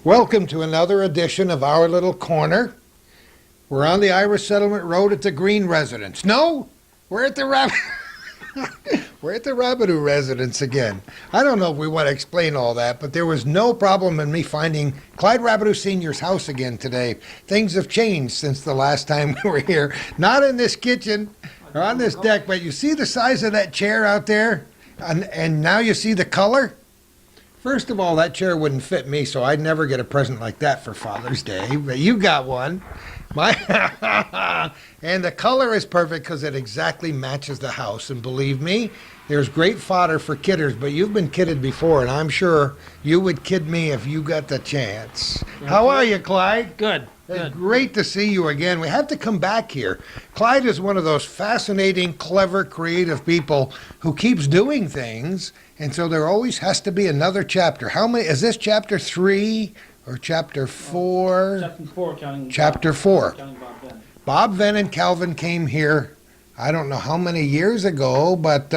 Welcome to another edition of our little corner. We're on the Irish Settlement Road at the Green residence. No, we're at the we're at the Rabideau residence again. I don't know if we want to explain all that, but there was no problem in me finding Clyde Rabideau Sr.'s house again today. Things have changed since the last time we were here. Not in this kitchen or on this deck, but you see the size of that chair out there? And now you see the color? First of all, that chair wouldn't fit me, so I'd never get a present like that for Father's Day, but you got one. And the color is perfect because it exactly matches the house. And believe me, there's great fodder for kidders, but you've been kidded before, and I'm sure you would kid me if you got the chance. How are you, Clyde? Good. It's great to see you again. We have to come back here. Clyde is one of those fascinating, clever, creative people who keeps doing things, and so there always has to be another chapter. How many? Is this chapter 3 or chapter 4? Chapter 4, counting. Chapter 4. Counting Bob Venn. Bob Venn and Calvin came here, I don't know how many years ago, but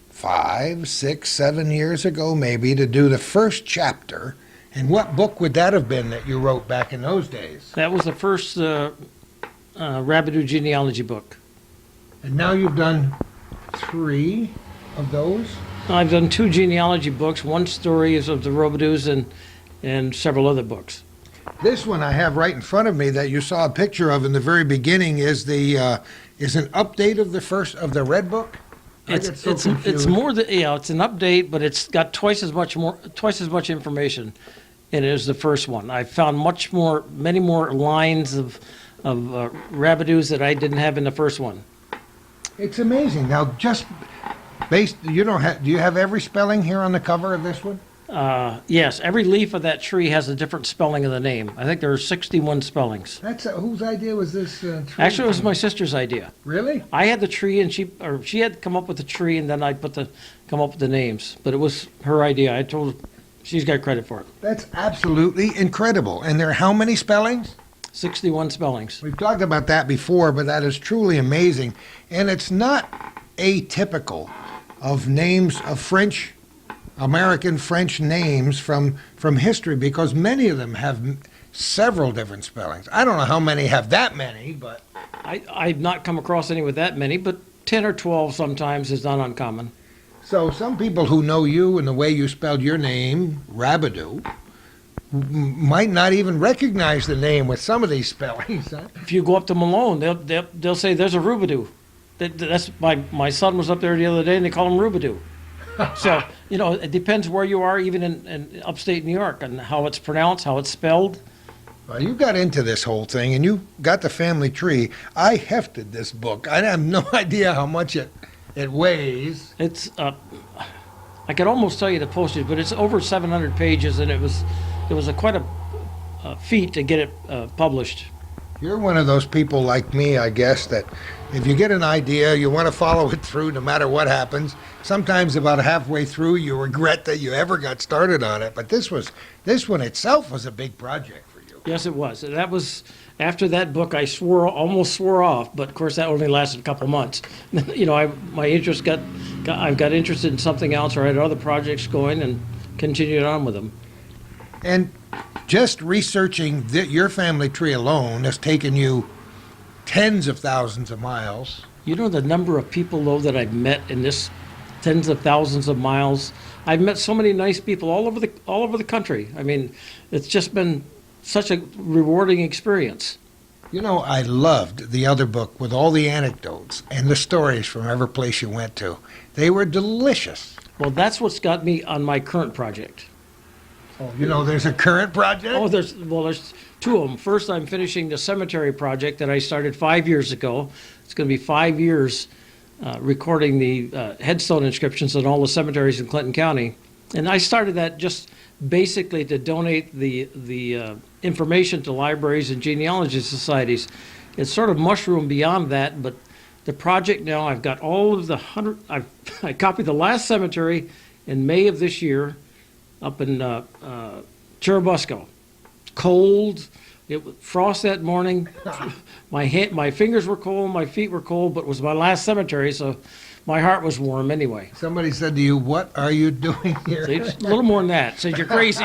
5, 6, 7 years ago maybe, to do the first chapter. And what book would that have been that you wrote back in those days? That was the first Rabideau genealogy book. And now you've done 3 of those? I've done 2 genealogy books. One story is of the Rabideaus and several other books. This one I have right in front of me that you saw a picture of in the very beginning is is an update of the Red Book. It's more than, it's an update, but it's got twice as much information in it as the first one. I found many more lines of Rabideaus that I didn't have in the first one. It's amazing. Now, just do you have every spelling here on the cover of this one? Yes, every leaf of that tree has a different spelling of the name. I think there are 61 spellings. That's whose idea was this tree? Actually, it was my sister's idea. Really? I had the tree, and she had come up with the tree, and then I come up with the names. But it was her idea. I told her she's got credit for it. That's absolutely incredible. And there are how many spellings? 61 spellings. We've talked about that before, but that is truly amazing. And it's not atypical of names of American French names from history, because many of them have several different spellings. I don't know how many have that many, but I've not come across any with that many, but 10 or 12 sometimes is not uncommon. So some people who know you and the way you spelled your name, Rabideau, might not even recognize the name with some of these spellings. Huh? If you go up to Malone, they'll say there's a Rabideau. That's my son was up there the other day, and they call him Rabideau. So, it depends where you are, even in upstate New York, and how it's pronounced, how it's spelled. Well, you got into this whole thing, and you got the family tree. I hefted this book. I have no idea how much it weighs. It's, I could almost tell you the postage, but it's over 700 pages, and it was quite a feat to get it published. You're one of those people like me, I guess, that if you get an idea, you want to follow it through no matter what happens. Sometimes about halfway through, you regret that you ever got started on it. But this one itself was a big project for you. Yes, it was. And that was, after that book, I almost swore off. But of course, that only lasted a couple months. My interest I got interested in something else, or I had other projects going, and continued on with them. And just researching your family tree alone has taken you tens of thousands of miles. You know the number of people, though, that I've met in this tens of thousands of miles? I've met so many nice people all over the country. I mean, it's just been such a rewarding experience. I loved the other book with all the anecdotes and the stories from every place you went to. They were delicious. Well, that's what's got me on my current project. Oh, there's a current project? Oh, there's 2 of them. First, I'm finishing the cemetery project that I started 5 years ago. It's going to be 5 years recording the headstone inscriptions in all the cemeteries in Clinton County. And I started that just basically to donate the information to libraries and genealogy societies. It's sort of mushroomed beyond that, but the project now, I've got all of I copied the last cemetery in May of this year up in Churubusco. Cold. It was frost that morning. My fingers were cold, my feet were cold, but it was my last cemetery, so my heart was warm anyway. Somebody said to you, "What are you doing here?" See, it's a little more than that. Said you're crazy.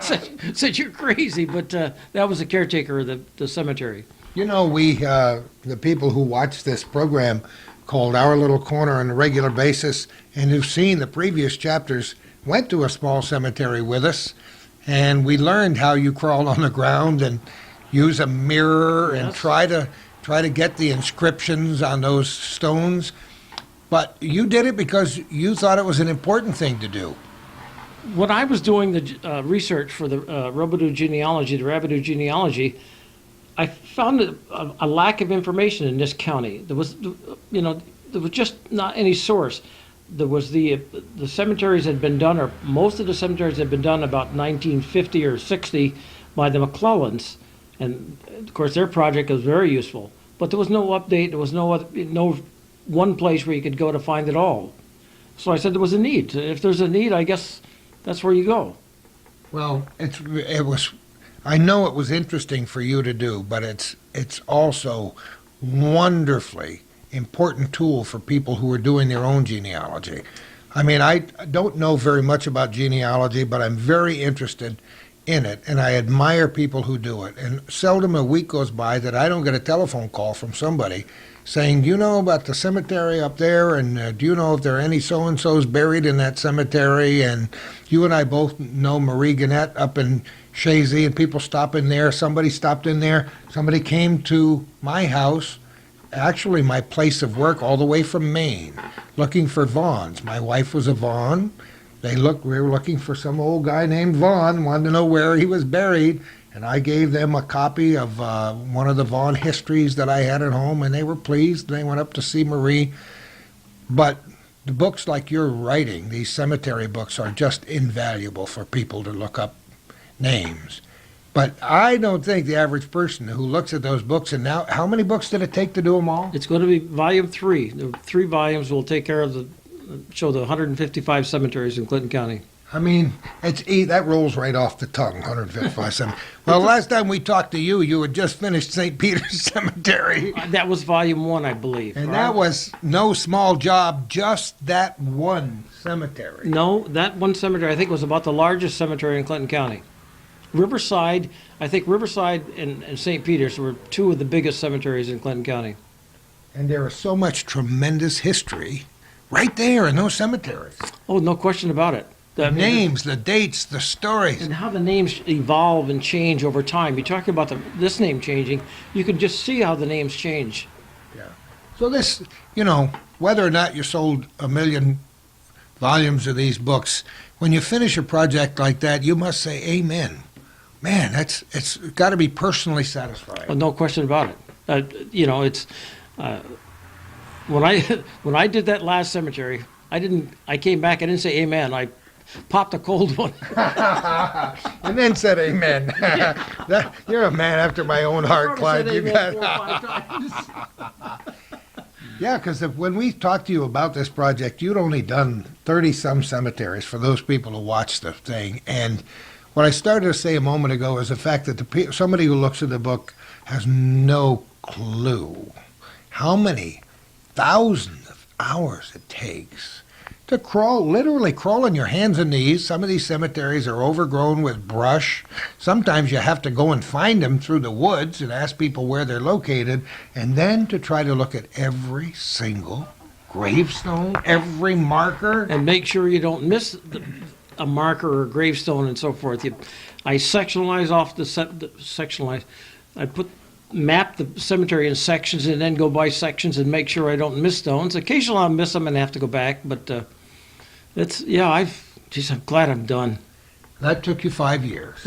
said you're crazy, but that was the caretaker of the cemetery. You know, we, the people who watch this program called Our Little Corner on a regular basis and who've seen the previous chapters went to a small cemetery with us, and we learned how you crawl on the ground and use a mirror and Yes. try to get the inscriptions on those stones. But you did it because you thought it was an important thing to do. When I was doing the research for the Rabideau genealogy, I found a lack of information in this county. There was just not any source. There was the cemeteries had been done, or most of the cemeteries had been done about 1950 or 60 by the McClellans, and of course their project was very useful. But there was no update. There was no one place where you could go to find it all. So I said there was a need. If there's a need, I guess that's where you go. Well, I know it was interesting for you to do, but it's also wonderfully important tool for people who are doing their own genealogy. I mean, I don't know very much about genealogy, but I'm very interested in it, and I admire people who do it. And seldom a week goes by that I don't get a telephone call from somebody saying, "Do you know about the cemetery up there? And do you know if there are any so-and-sos buried in that cemetery? And you and I both know Marie Gannett up in Shazy, and people stop in there. Somebody stopped in there. Somebody came to my house, actually my place of work, all the way from Maine, looking for Vaughns. My wife was a Vaughn. We were looking for some old guy named Vaughn, wanted to know where he was buried, and I gave them a copy of one of the Vaughn histories that I had at home, and they were pleased. They went up to see Marie. But the books like you're writing, these cemetery books, are just invaluable for people to look up names. But I don't think the average person who looks at those books, and now, how many books did it take to do them all? It's going to be volume 3. The 3 volumes will take care of show the 155 cemeteries in Clinton County. I mean, that rolls right off the tongue, 155 cemeteries. Well, last time we talked to you, you had just finished St. Peter's Cemetery. That was volume 1, I believe. And that was no small job, just that one cemetery. No, that one cemetery, I think, was about the largest cemetery in Clinton County. Riverside and St. Peter's were 2 of the biggest cemeteries in Clinton County. And there is so much tremendous history right there in those cemeteries. Oh, no question about it. The names, the dates, the stories. And how the names evolve and change over time. You're talking about this name changing. You can just see how the names change. Yeah. So this, whether or not you sold 1 million volumes of these books, when you finish a project like that, you must say amen. Man, it's got to be personally satisfying. Oh, no question about it. When I did that last cemetery, I came back, I didn't say amen. I popped a cold one. And then said amen. You're a man after my own heart, Clyde. You got 4 or 5 times. Yeah, because when we talked to you about this project, you'd only done 30-some cemeteries for those people who watched the thing. And what I started to say a moment ago is the fact that somebody who looks at the book has no clue how many thousands of hours it takes to literally crawl on your hands and knees. Some of these cemeteries are overgrown with brush. Sometimes you have to go and find them through the woods and ask people where they're located, and then to try to look at every single gravestone, every marker. And make sure you don't miss a marker or a gravestone and so forth. I sectionalize off sectionalize. I map the cemetery in sections and then go by sections and make sure I don't miss stones. Occasionally I'll miss them and have to go back, but I'm glad I'm done. That took you 5 years.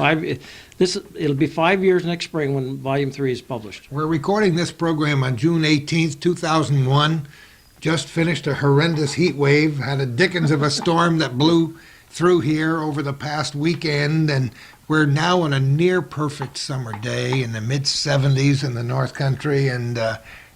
It'll be 5 years next spring when volume 3 is published. We're recording this program on June 18th, 2001. Just finished a horrendous heat wave, had a dickens of a storm that blew through here over the past weekend, and we're now on a near perfect summer day in the mid-70s in the North Country, and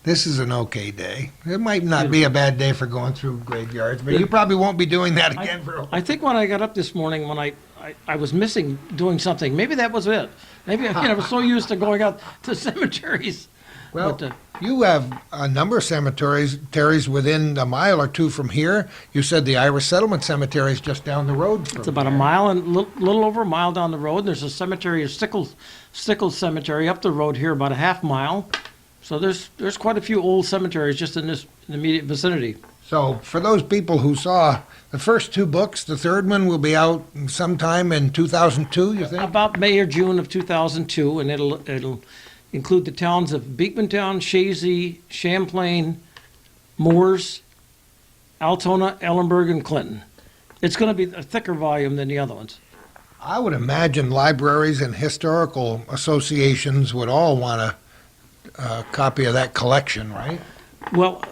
this is an okay day. It might not be a bad day for going through graveyards, but you probably won't be doing that again for a while. I think when I got up this morning, when I was missing doing something, maybe that was it. Maybe I was so used to going out to cemeteries Well, But, you have a number of cemeteries within a mile or two from here. You said the Irish Settlement Cemetery is just down the road from it's about a here. mile and little over a mile down the road. There's a cemetery, Stickles Cemetery up the road here, about a half mile. So there's quite a few old cemeteries just in this immediate vicinity. So for those people who saw the first two books, the third one will be out sometime in 2002, you think? About May or June of 2002, and it'll include the towns of Beekmantown, Shazy, Champlain, Moores, Altona, Ellenburg, and Clinton. It's going to be a thicker volume than the other ones. I would imagine libraries and historical associations would all want a copy of that collection, right? Well,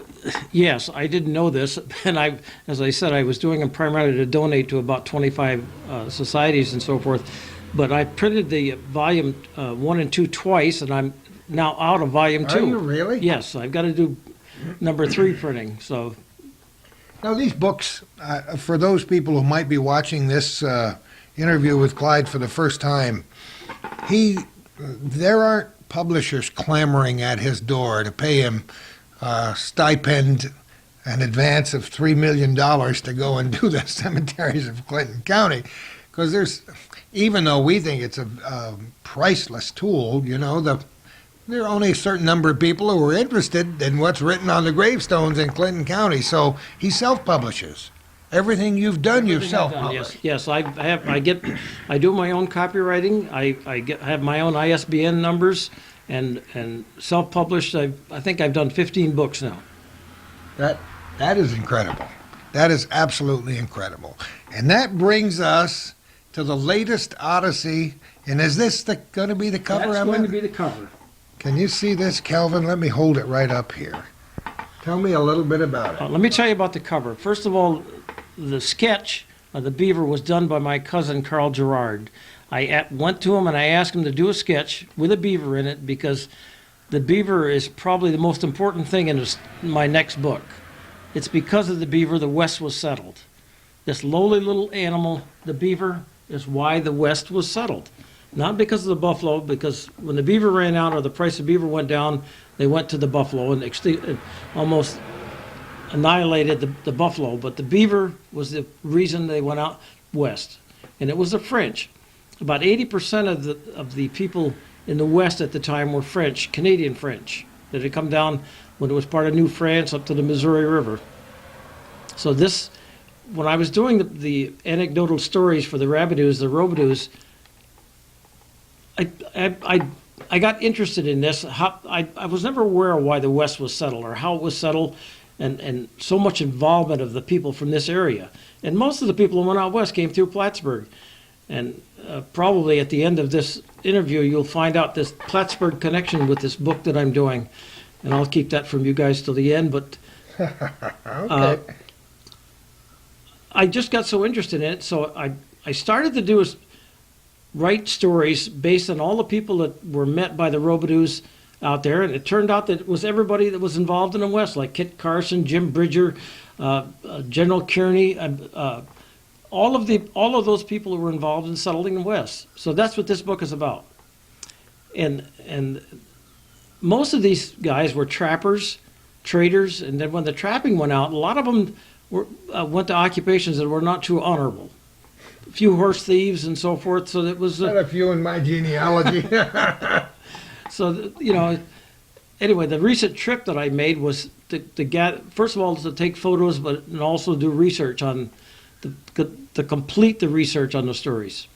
yes, I didn't know this, and as I said, I was doing them primarily to donate to about 25 societies and so forth. But I printed the volume 1 and 2 twice, and I'm now out of volume 2. Are you really? Yes, I've got to do number 3 printing. So Now, these books, for those people who might be watching this interview with Clyde for the first time, there aren't publishers clamoring at his door to pay him stipend, an advance of $3 million to go and do the cemeteries of Clinton County. Because even though we think it's a priceless tool, there are only a certain number of people who are interested in what's written on the gravestones in Clinton County. So he self-publishes. Everything you've done, you've self-published. yes, I do my own copywriting. I have my own ISBN numbers and self-published. I think I've done 15 books now. That is incredible. That is absolutely incredible. And that brings us to the latest Odyssey. And is this going to be the cover That's of going it? to be the cover. Can you see this, Calvin? Let me hold it right up here. Tell me a little bit about it. Let me tell you about the cover. First of all, the sketch of the beaver was done by my cousin Carl Gerard. I went to him and I asked him to do a sketch with a beaver in it because the beaver is probably the most important thing in my next book. It's because of the beaver the West was settled. This lowly little animal, the beaver, is why the West was settled. Not because of the buffalo, because when the beaver ran out or the price of beaver went down, they went to the buffalo and almost annihilated the buffalo. But the beaver was the reason they went out west. And it was the French. About 80% of the people in the West at the time were French, Canadian French, that had come down when it was part of New France up to the Missouri River. So when I was doing the anecdotal stories for the Rabideaus, the Robideaus, I got interested in this. I was never aware of why the West was settled or how it was settled, and so much involvement of the people from this area. And most of the people who went out west came through Plattsburgh. And probably at the end of this interview, you'll find out this Plattsburgh connection with this book that I'm doing. And I'll keep that from you guys till the end. But Okay. I just got so interested in it, so I started to write stories based on all the people that were met by the Robideaus out there, and it turned out that it was everybody that was involved in the West, like Kit Carson, Jim Bridger, General Kearney, all of those people who were involved in settling the West. So that's what this book is about. And most of these guys were trappers, traders, and then when the trapping went out, a lot of them went to occupations that were not too honorable. A few horse thieves and so forth. So it was. Got a few in my genealogy. So anyway, the recent trip that I made was to get, first of all, to take photos, and also do research on to complete the research on the stories.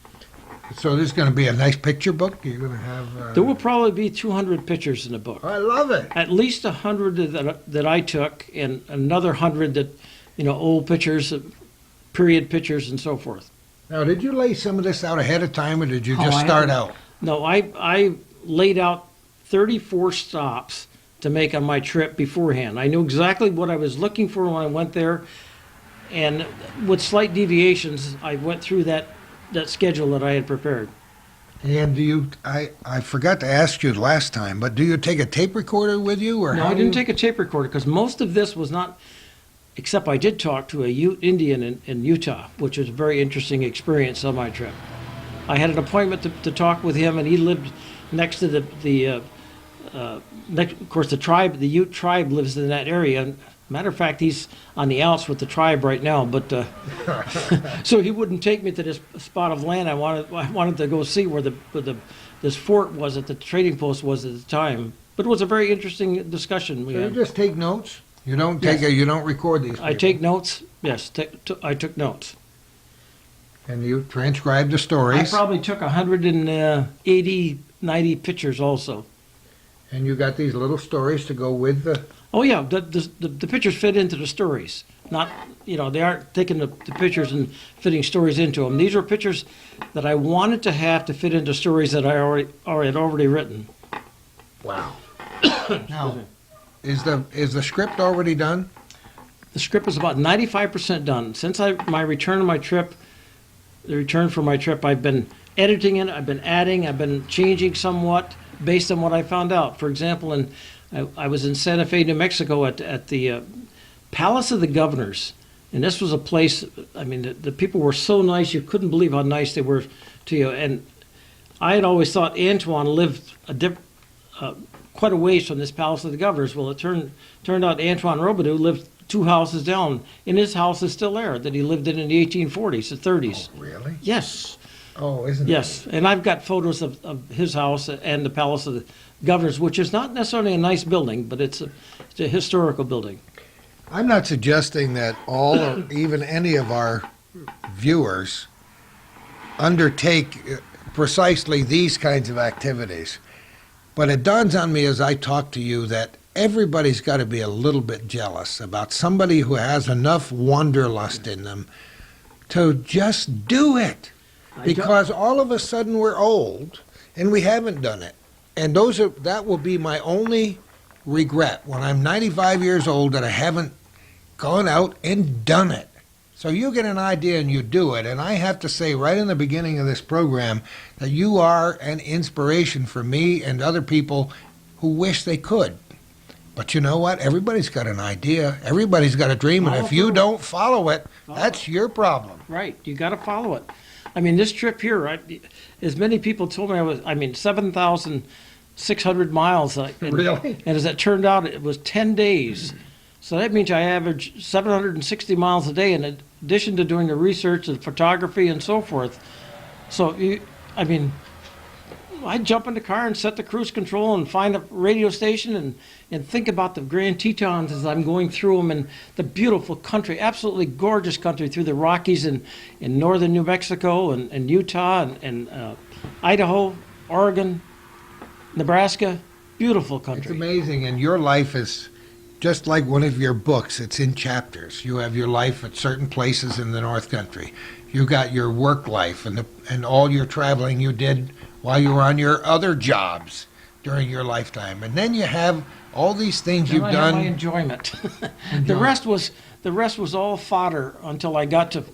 So this is going to be a nice picture book? You're going to have... There will probably be 200 pictures in the book. I love it. At least 100 that I took, and another 100 that, old pictures, period pictures, and so forth. Now, did you lay some of this out ahead of time, or did you just I start haven't. out? No, I laid out 34 stops to make on my trip beforehand. I knew exactly what I was looking for when I went there, and with slight deviations, I went through that schedule that I had prepared. And do you... I forgot to ask you last time, but do you take a tape recorder with you, or No, how I do didn't you... take a tape recorder because most of this was not, except I did talk to a Ute Indian in Utah, which was a very interesting experience on my trip. I had an appointment to talk with him, and he lived next to the of course, the Ute tribe lives in that area. Matter of fact, he's on the outs with the tribe right now, but so he wouldn't take me to this spot of land. I wanted to go see where this fort was at the trading post was at the time. But it was a very interesting discussion we So you had. just take notes? You don't take Yes. you don't record these I people? take notes. Yes, I took notes. And you transcribe the I stories? probably took 180, 90 pictures also. And you got these little stories to go with the... Oh yeah, the pictures fit into the stories. Not, they aren't taking the pictures and fitting stories into them. These were pictures that I wanted to have to fit into stories that I had already written. Wow. Now, is the script already done? The script is about 95% done. Since my return from my trip, I've been editing it, I've been adding, I've been changing somewhat based on what I found out. For example, I was in Santa Fe, New Mexico at the Palace of the Governors. And this was a place, I mean, the people were so nice, you couldn't believe how nice they were to you. And I had always thought Antoine lived quite a ways from this Palace of the Governors. Well, it turned out Antoine Rabideau lived 2 houses down, and his house is still there that he lived in the 1840s, the 30s. Oh, really? Yes. Oh, isn't it? Yes, and I've got photos of his house and the Palace of the Governors, which is not necessarily a nice building, but it's a historical building. I'm not suggesting that all or even any of our viewers undertake precisely these kinds of activities. But it dawns on me as I talk to you that everybody's got to be a little bit jealous about somebody who has enough wanderlust in them to just do it. Because all of a sudden we're old and we haven't done it. And that will be my only regret when I'm 95 years old that I haven't gone out and done it. So you get an idea and you do it. And I have to say right in the beginning of this program that you are an inspiration for me and other people who wish they could. But you know what? Everybody's got an idea. Everybody's got a dream. And if you don't follow it, that's your problem. Right, you got to follow it. I mean, this trip here, as many people told me 7,600 miles. Really? And as it turned out, it was 10 days. So that means I average 760 miles a day in addition to doing the research and photography and so forth. So, I'd jump in the car and set the cruise control and find a radio station and think about the Grand Tetons as I'm going through them and the beautiful country, absolutely gorgeous country through the Rockies in northern New Mexico and Utah and Idaho, Oregon, Nebraska. Beautiful It's country. amazing. And your life is just like one of your books. It's in chapters. You have your life at certain places in the North Country. You got your work life and all your traveling you did while you were on your other jobs during your lifetime. And then you have all these things you've Then I had my done. enjoyment. The rest was all fodder until I got to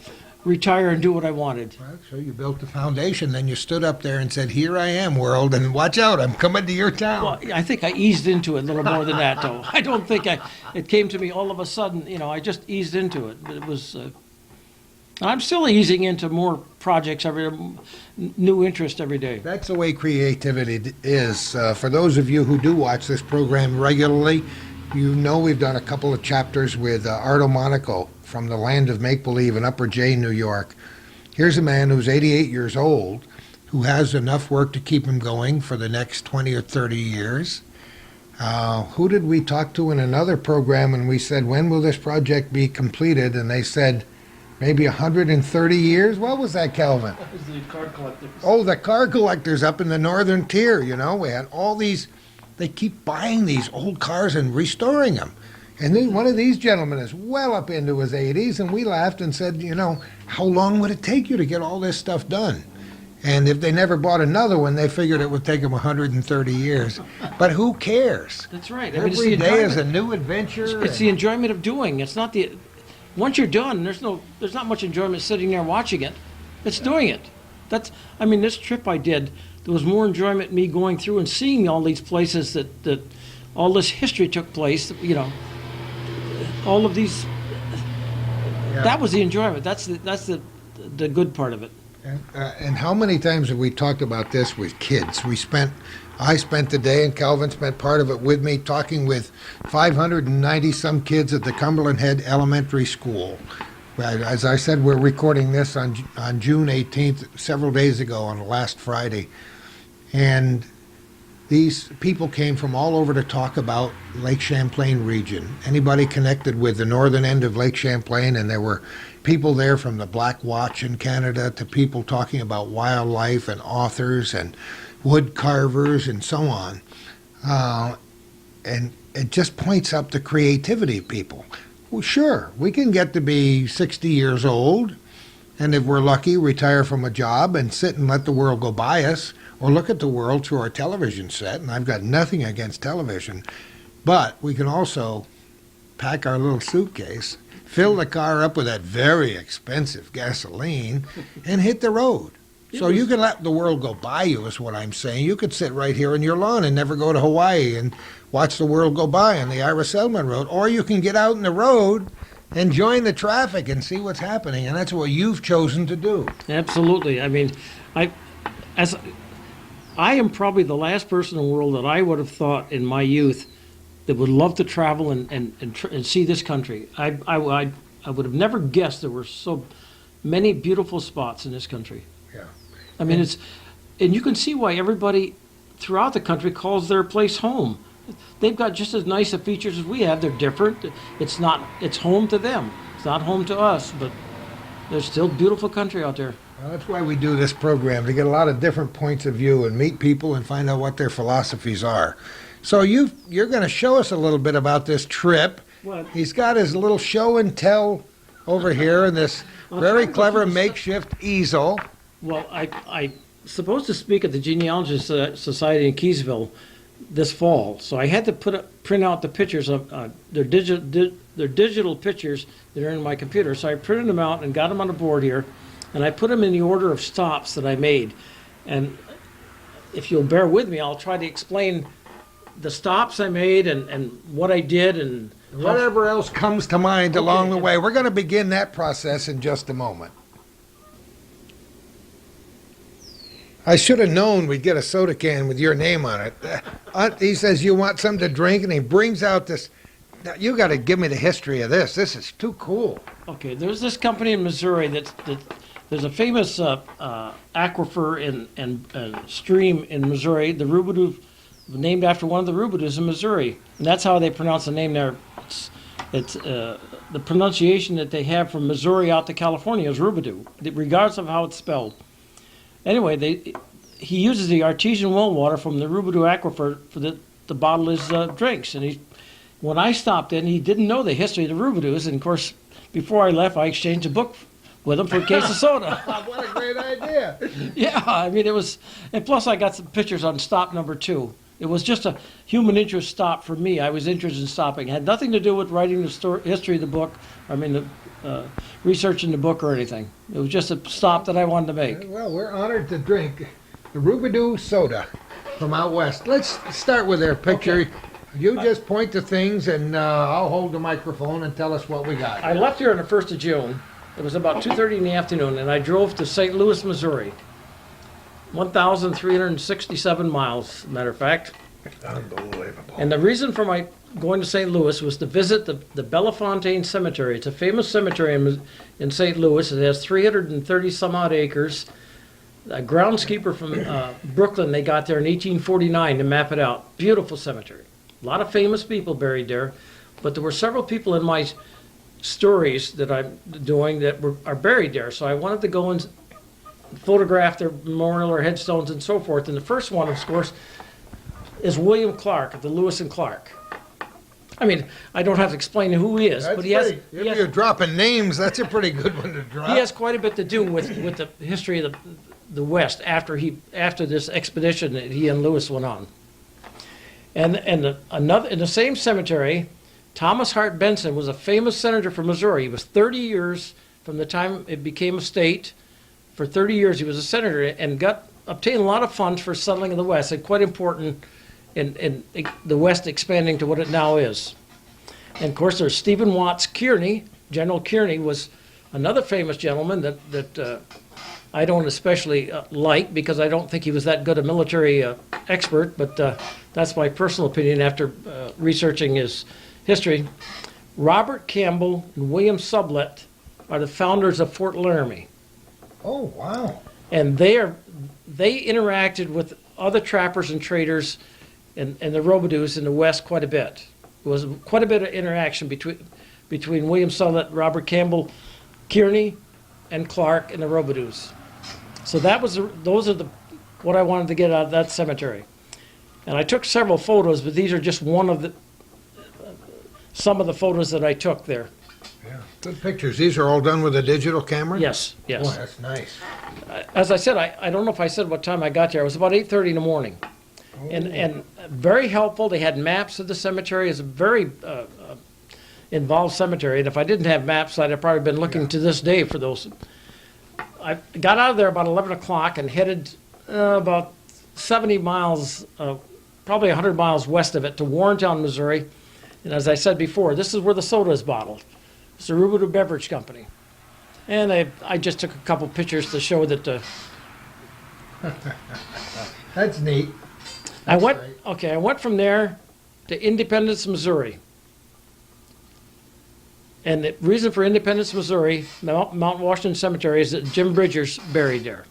retire and do what I wanted. Well, so you built the foundation, then you stood up there and said, "Here I am, world, and watch out, I'm coming to your town." Well, I think I eased into it a little more than that, though. I don't think it came to me all of a sudden. I just eased into it. But it was. I'm still easing into more projects new interest every day. That's the way creativity is. For those of you who do watch this program regularly, you know we've done a couple of chapters with Arto Monaco from the land of make-believe in Upper Jane, New York. Here's a man who's 88 years old, who has enough work to keep him going for the next 20 or 30 years. Who did we talk to in another program, and we said, when will this project be completed? And they said, maybe 130 years? What was that, Calvin? That was the card collectors. Oh, the car collectors up in the northern tier, we had all these, they keep buying these old cars and restoring them. And then one of these gentlemen is well up into his 80s, and we laughed and said, how long would it take you to get all this stuff done? And if they never bought another one, they figured it would take them 130 years. But who cares? That's right. Every day is a new adventure. It's the enjoyment of doing. It's not the. Once you're done, there's not much enjoyment sitting there watching it. It's doing it. This trip I did, there was more enjoyment in me going through and seeing all these places that all this history took place. All of these. Yeah. That was the enjoyment. That's the good part of it. And how many times have we talked about this with kids? I spent the day, and Calvin spent part of it with me, talking with 590 some kids at the Cumberland Head Elementary School. As I said, we're recording this on June 18th, several days ago on last Friday. And these people came from all over to talk about Lake Champlain region. Anybody connected with the northern end of Lake Champlain, and there were people there from the Black Watch in Canada to people talking about wildlife and authors and wood carvers and so on. And it just points up the creativity of people. Well, sure, we can get to be 60 years old, and if we're lucky, retire from a job and sit and let the world go by us, or look at the world through our television set, and I've got nothing against television, but we can also pack our little suitcase, fill the car up with that very expensive gasoline, and hit the road. So you can let the world go by you, is what I'm saying. You could sit right here on your lawn and never go to Hawaii and watch the world go by on the Ira Settlement Road. Or you can get out in the road and join the traffic and see what's happening. And that's what you've chosen to do. Absolutely. I mean, I am probably the last person in the world that I would have thought in my youth that would love to travel and see this country. I would have never guessed there were so many beautiful spots in this country. Yeah. I mean, and you can see why everybody throughout the country calls their place home. They've got just as nice of features as we have. They're different. It's home to them. It's not home to us, but there's still beautiful country out there. Well, that's why we do this program, to get a lot of different points of view and meet people and find out what their philosophies are. So you're going to show us a little bit about this trip. What? He's got his little show and tell over here in this very clever makeshift easel. Well, I supposed to speak at the Genealogy Society in Keysville this fall, so I had to print out the pictures of their digital pictures that are in my computer. So I printed them out and got them on the board here, and I put them in the order of stops that I made. And if you'll bear with me, I'll try to explain the stops I made and what I did and whatever else comes to mind along the way. We're going to begin that process in just a moment. I should have known we'd get a soda can with your name on it. He says, you want something to drink? And he brings out this. Now, you got to give me the history of this. This is too cool. Okay, there's this company in Missouri that there's a famous aquifer and stream in Missouri, the Rabideau, named after one of the Rabideaus in Missouri. And that's how they pronounce the name there. It's the pronunciation that they have from Missouri out to California is Rabideau, regardless of how it's spelled. Anyway, he uses the artesian well water from the Rabideau aquifer to bottle his drinks. And when I stopped in, he didn't know the history of the Rabideaus. And of course, before I left, I exchanged a book with him for a case of soda. What a great idea! Yeah, I mean it was, and plus I got some pictures on stop number 2. It was just a human interest stop for me. I was interested in stopping. It had nothing to do with writing the history of the book. Researching the book or anything. It was just a stop that I wanted to make. Well, we're honored to drink the Rabideau soda from out west. Let's start with their picture. Okay. You just point to things, and I'll hold the microphone and tell us what we got. I left here on the 1st of June. It was about 2:30 in the afternoon, and I drove to St. Louis, Missouri. 1,367 miles, matter of fact. Unbelievable. And the reason for my going to St. Louis was to visit the Bellefontaine Cemetery. It's a famous cemetery in St. Louis. It has 330 some odd acres. A groundskeeper from Brooklyn, they got there in 1849 to map it out. Beautiful cemetery. A lot of famous people buried there, but there were several people in my stories that I'm doing that are buried there. So I wanted to go and photograph their memorial or headstones and so forth. And the first one, of course, is William Clark of the Lewis and Clark. I mean, I don't have to explain who he is, but if you're dropping names, that's a pretty good one to drop. He has quite a bit to do with the history of the West after this expedition that he and Lewis went on. And in the same cemetery, Thomas Hart Benson was a famous senator from Missouri. He was 30 years from the time it became a state. For 30 years, he was a senator and obtained a lot of funds for settling in the West, and quite important in the West expanding to what it now is. And of course, there's Stephen Watts Kearny. General Kearny was another famous gentleman that I don't especially like, because I don't think he was that good a military expert, but that's my personal opinion after researching his history. Robert Campbell and William Sublette are the founders of Fort Laramie. Oh, wow. And they interacted with other trappers and traders and the Robidoux in the West quite a bit. There was quite a bit of interaction between William Sullett, Robert Campbell, Kearney, and Clark and the Robidoux. So those are what I wanted to get out of that cemetery. And I took several photos, but these are just some of the photos that I took there. Yeah, good pictures. These are all done with a digital camera? Yes, yes. Boy, that's nice. As I said, I don't know if I said what time I got there. It was about 8:30 in the morning. Oh. And very helpful. They had maps of the cemetery. It's a very involved cemetery. And if I didn't have maps, I'd have probably been looking to this day for those. I got out of there about 11 o'clock and headed about 70 miles, probably 100 miles west of it, to Warrentown, Missouri. And as I said before, this is where the soda is bottled. It's the Rabideau Beverage Company. And I just took a couple pictures to show that That's neat. I That's went great. I went from there to Independence, Missouri. And the reason for Independence, Missouri, Mount Washington Cemetery, is that Jim Bridger's buried there.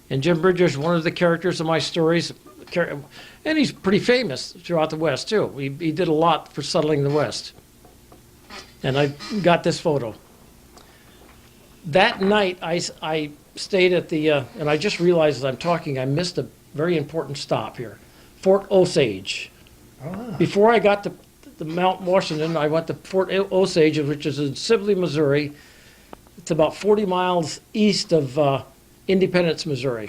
And Jim Bridger's one of the characters of my stories, and he's pretty famous throughout the West too. He did a lot for settling the West. And I got this photo. That night, I stayed at the, and I just realized as I'm talking, I missed a very important stop here, Fort Osage. Ah. Before I got to the Mount Washington, I went to Fort Osage, which is in Sibley, Missouri. It's about 40 miles east of Independence, Missouri.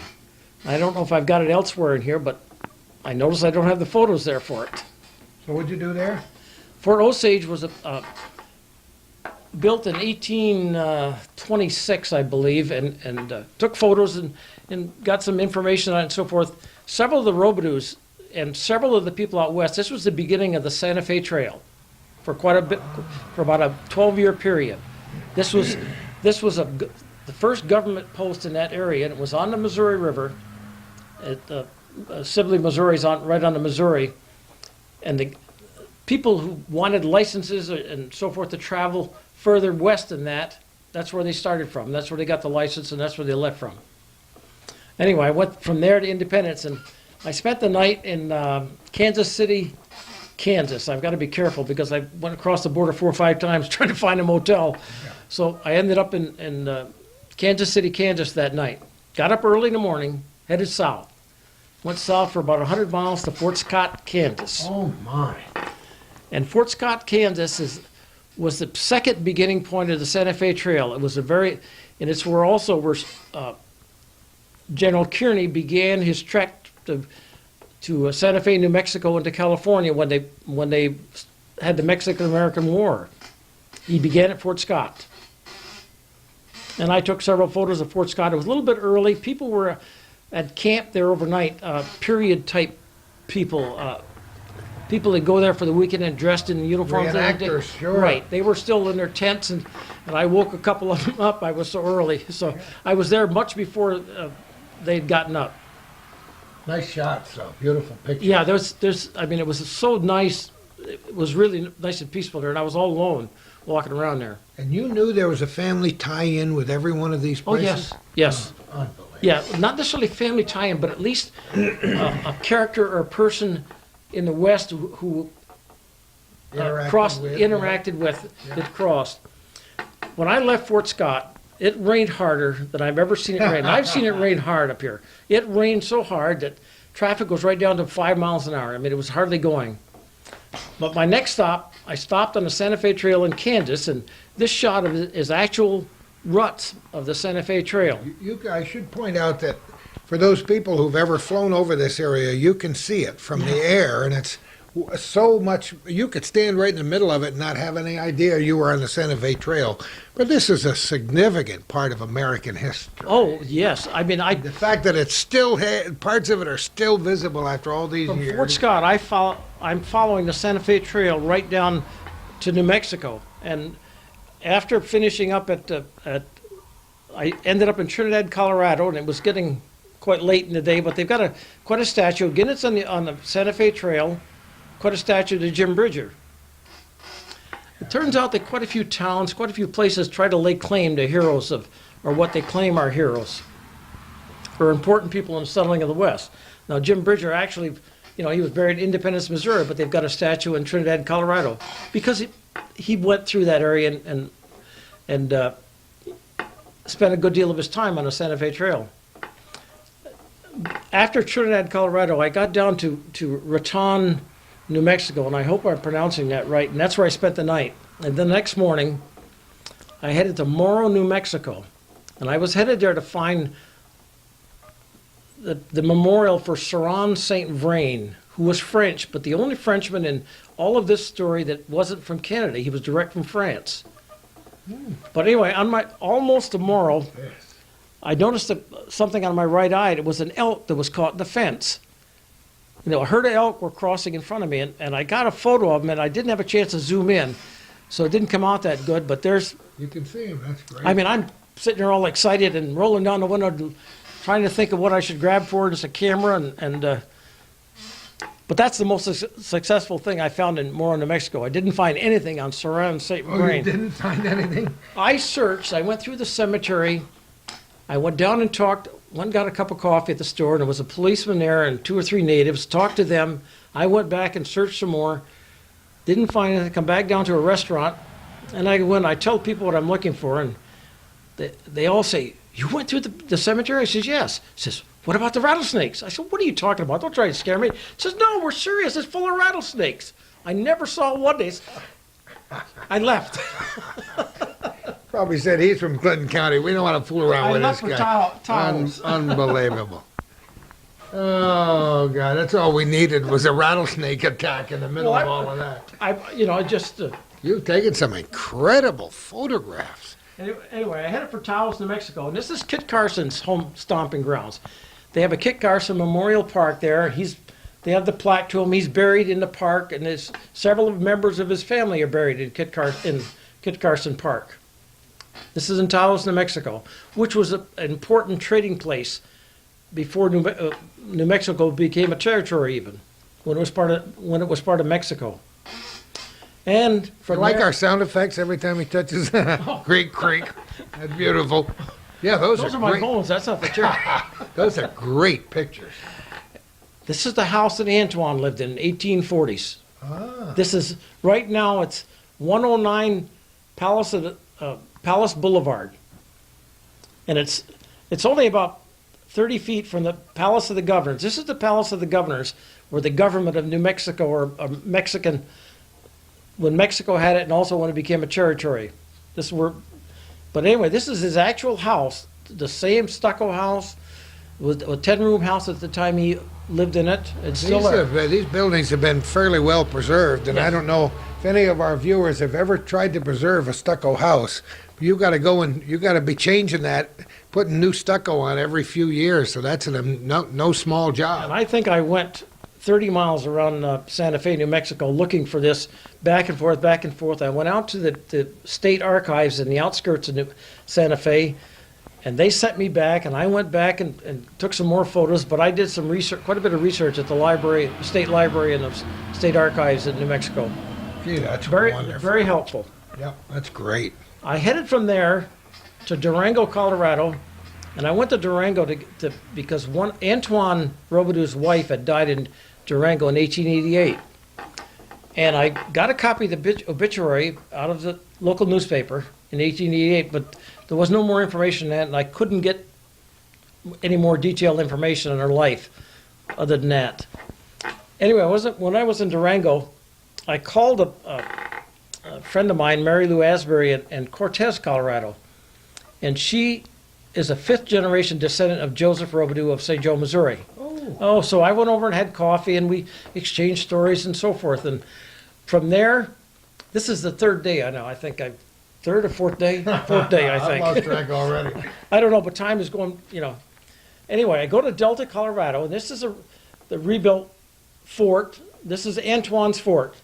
I don't know if I've got it elsewhere in here, but I notice I don't have the photos there for it. So what'd you do there? Fort Osage was built in 1826, I believe, and took photos and got some information on it and so forth. Several of the Robidoux and several of the people out west, this was the beginning of the Santa Fe Trail for quite a bit, for about a 12-year period. This was the first government post in that area, and it was on the Missouri River. Sibley, Missouri is right on the Missouri, and the people who wanted licenses and so forth to travel further west than that, that's where they started from. That's where they got the license, and that's where they left from. Anyway, I went from there to Independence, and I spent the night in Kansas City, Kansas. I've got to be careful because I went across the border 4 or 5 times trying to find a motel. Yeah. So I ended up in Kansas City, Kansas that night. Got up early in the morning, headed south. Went south for about 100 miles to Fort Scott, Kansas. Oh, my. And Fort Scott, Kansas was the second beginning point of the Santa Fe Trail. It was and it's where General Kearney began his trek to Santa Fe, New Mexico, into California when they had the Mexican-American War. He began at Fort Scott. And I took several photos of Fort Scott. It was a little bit early. People were at camp there overnight, period-type people. People that go there for the weekend and dressed in uniforms. Reenactors, sure. Right. They were still in their tents, and I woke a couple of them up. I was so early. So I was there much before they'd gotten up. Nice shots, though. Beautiful picture. Yeah, I mean, it was so nice. It was really nice and peaceful there, and I was all alone walking around there. And you knew there was a family tie-in with every one of these Oh, places? yes. Unbelievable. Yeah, not necessarily family tie-in, but at least a character or a person in the West who interacted with, Yeah. it crossed. When I left Fort Scott, it rained harder than I've ever seen it rain. I've seen it rain hard up here. It rained so hard that traffic was right down to 5 miles an hour. I mean, it was hardly going. But my next stop, I stopped on the Santa Fe Trail in Kansas, and this shot of it is actual ruts of the Santa Fe Trail. I should point out that for those people who've ever flown over this area, you can see it from the air, and it's so much. You could stand right in the middle of it and not have any idea you were on the Santa Fe Trail. But this is a significant part of American history. Oh, yes. I mean, The fact that it's still parts of it are still visible after all these from years. Fort Scott, I'm following the Santa Fe Trail right down to New Mexico. And after finishing up at I ended up in Trinidad, Colorado, and it was getting quite late in the day, but they've got quite a statue. Again, it's on the Santa Fe Trail, quite a statue to Jim Bridger. It turns out that quite a few towns, quite a few places try to lay claim to heroes or what they claim are heroes, or important people in the settling of the West. Now, Jim Bridger actually, he was buried in Independence, Missouri, but they've got a statue in Trinidad, Colorado, because he went through that area and spent a good deal of his time on the Santa Fe Trail. After Trinidad, Colorado, I got down to Raton, New Mexico, and I hope I'm pronouncing that right, and that's where I spent the night. And the next morning, I headed to Morrow, New Mexico, and I was headed there to find the memorial for Saron Saint Vrain, who was French, but the only Frenchman in all of this story that wasn't from Canada. He was direct from France. But anyway, on my almost to Morrow, I noticed something on my right eye. It was an elk that was caught in the fence. A herd of elk were crossing in front of me, and I got a photo of them, and I didn't have a chance to zoom in, so it didn't come out that good, but there's... You can see him, that's great. I mean, I'm sitting there all excited and rolling down the window, trying to think of what I should grab for it as a camera, but that's the most successful thing I found in Morrow, New Mexico. I didn't find anything on Saron Saint Vrain. Oh, you didn't find anything? I searched, I went through the cemetery, I went down and talked, went and got a cup of coffee at the store, and there was a policeman there and 2 or 3 natives, talked to them. I went back and searched some more, didn't find anything, come back down to a restaurant, and I tell people what I'm looking for, and they all say, "You went through the cemetery?" I says, "Yes." He says, "What about the rattlesnakes?" I said, "What are you talking about? Don't try to scare me." He says, "No, we're serious. It's full of rattlesnakes." I never saw one. I left. Probably said he's from Clinton County. We don't want to fool around with this guy. Towels. Unbelievable. Oh, God, that's all we needed was a rattlesnake attack in the middle of all of that. You've taken some incredible photographs. Anyway, I headed for Taos, New Mexico, and this is Kit Carson's home stomping grounds. They have a Kit Carson Memorial Park there. They have the plaque to him. He's buried in the park, and several members of his family are buried in Kit Carson Park. This is in Taos, New Mexico, which was an important trading place before New Mexico became a territory, even when it was part of Mexico. And from like there, our sound effects every time he touches Great Creek. That's beautiful. Yeah, those are my great. bones. That's not the church. Those are great pictures. This is the house that Antoine lived in 1840s. Ah. This is right now. It's 109 Palace Boulevard, and it's only about 30 feet from the Palace of the Governors. This is the Palace of the Governors, where the government of New Mexico or Mexican, when Mexico had it, and also when it became a territory. But anyway, this is his actual house, the same stucco house, with a 10-room house at the time he lived in it. It's still there. These buildings have been fairly well preserved, and Yes. I don't know if any of our viewers have ever tried to preserve a stucco house. You got to go and you got to be changing that, putting new stucco on every few years. So that's no small job. And I think I went 30 miles around Santa Fe, New Mexico, looking for this, back and forth, back and forth. I went out to the state archives in the outskirts of Santa Fe, and they sent me back, and I went back and took some more photos, but I did some research, quite a bit of research at the state library and the state archives in New Mexico. Gee, that's Very, wonderful. very helpful. Yep, that's great. I headed from there to Durango, Colorado, and I went to Durango because Antoine Robideau's wife had died in Durango in 1888. And I got a copy of the obituary out of the local newspaper in 1888, but there was no more information than that, and I couldn't get any more detailed information on her life other than that. Anyway, when I was in Durango, I called a friend of mine, Mary Lou Asbury, in Cortez, Colorado, and she is a 5th-generation descendant of Joseph Robideau of St. Joe, Missouri. Oh, so I went over and had coffee, and we exchanged stories and so forth. And from there, this is the 3rd day, I know. I think third or fourth day? 4th day, I think. I lost track already. I don't know, but time is going, Anyway, I go to Delta, Colorado, and this is the rebuilt fort. This is Antoine's fort.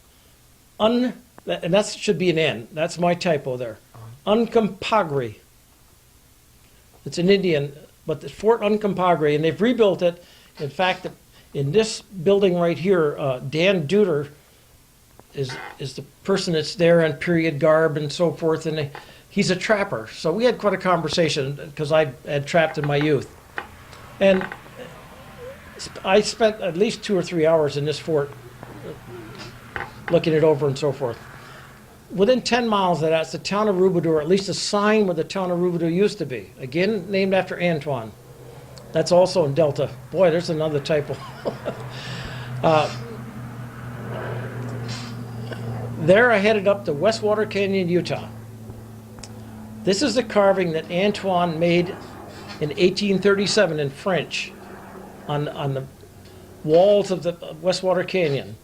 And that should be an N. That's my typo there. Uncompahgre. It's an Indian, but it's Fort Uncompahgre, and they've rebuilt it. In fact, in this building right here, Dan Duder is the person that's there in period garb and so forth, and he's a trapper. So we had quite a conversation because I had trapped in my youth. And I spent at least 2 or 3 hours in this fort looking it over and so forth. Within 10 miles of that, it's the town of Rabideau, or at least a sign where the town of Rabideau used to be. Again, named after Antoine. That's also in Delta. Boy, there's another typo. There I headed up to Westwater Canyon, Utah. This is the carving that Antoine made in 1837 in French on the walls of the Westwater Canyon.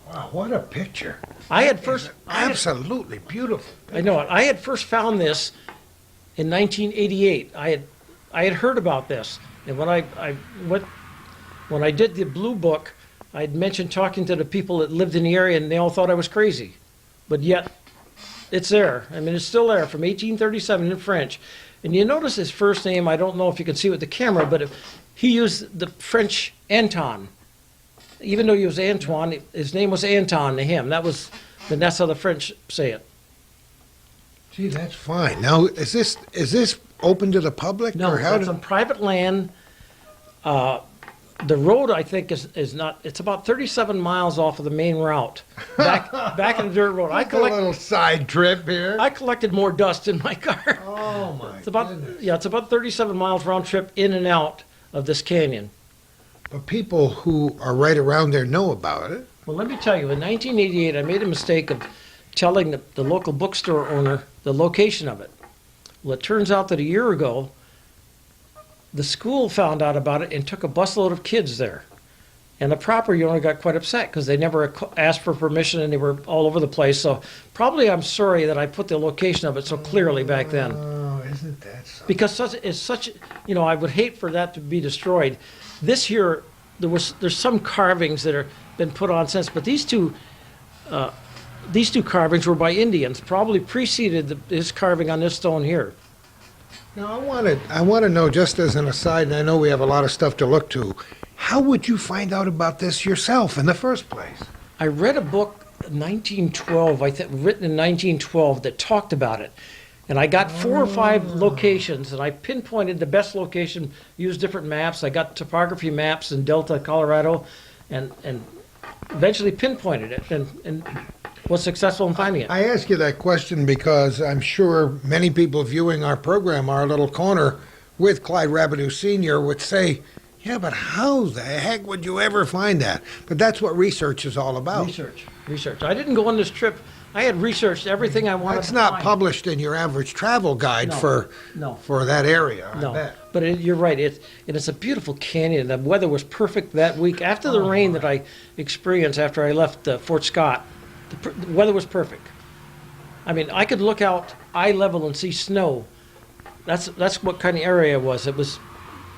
Wow, what a picture. Absolutely beautiful. I know it. I had first found this in 1988. I had heard about this, and when I did the Blue Book, I had mentioned talking to the people that lived in the area, and they all thought I was crazy. But yet, it's there. I mean, it's still there from 1837 in French. And you notice his first name. I don't know if you can see it with the camera, but he used the French Anton. Even though he was Antoine, his name was Anton to him. That's how the French say it. Gee, that's fine. Now, is this open to the public? No, that's on private land. The road, I think, is not. It's about 37 miles off of the main route. Back in the dirt road. a little side trip here. I collected more dust in my car. Oh my goodness. It's about 37 miles round trip in and out of this canyon. But people who are right around there know about it. Well, let me tell you, in 1988, I made a mistake of telling the local bookstore owner the location of it. Well, it turns out that a year ago, the school found out about it and took a busload of kids there. And the property owner got quite upset because they never asked for permission and they were all over the place. So probably I'm sorry that I put the location of it so clearly back then. Oh, isn't that something? Because I would hate for that to be destroyed. This here, there's some carvings that are been put on since, but these two carvings were by Indians, probably preceded this carving on this stone here. Now, I want to know, just as an aside, and I know we have a lot of stuff to look to, how would you find out about this yourself in the first place? I read a book, 1912, written in 1912, that talked about it. And I got 4 or 5 locations, and I pinpointed the best location, used different maps. I got topography maps in Delta, Colorado, and eventually pinpointed it and was successful in finding it. I ask you that question because I'm sure many people viewing our program, Our Little Corner, with Clyde Rabideau Sr. would say, yeah, but how the heck would you ever find that? But that's what research is all about. Research. I didn't go on this trip. I had researched everything I wanted to That's not find. published in your average travel guide No. for that area, I No, bet. but you're right. It's a beautiful canyon. The weather was perfect that week. After the rain that I experienced after I left Fort Scott, the weather was perfect. I mean, I could look out eye level and see snow. That's what kind of area it was. It was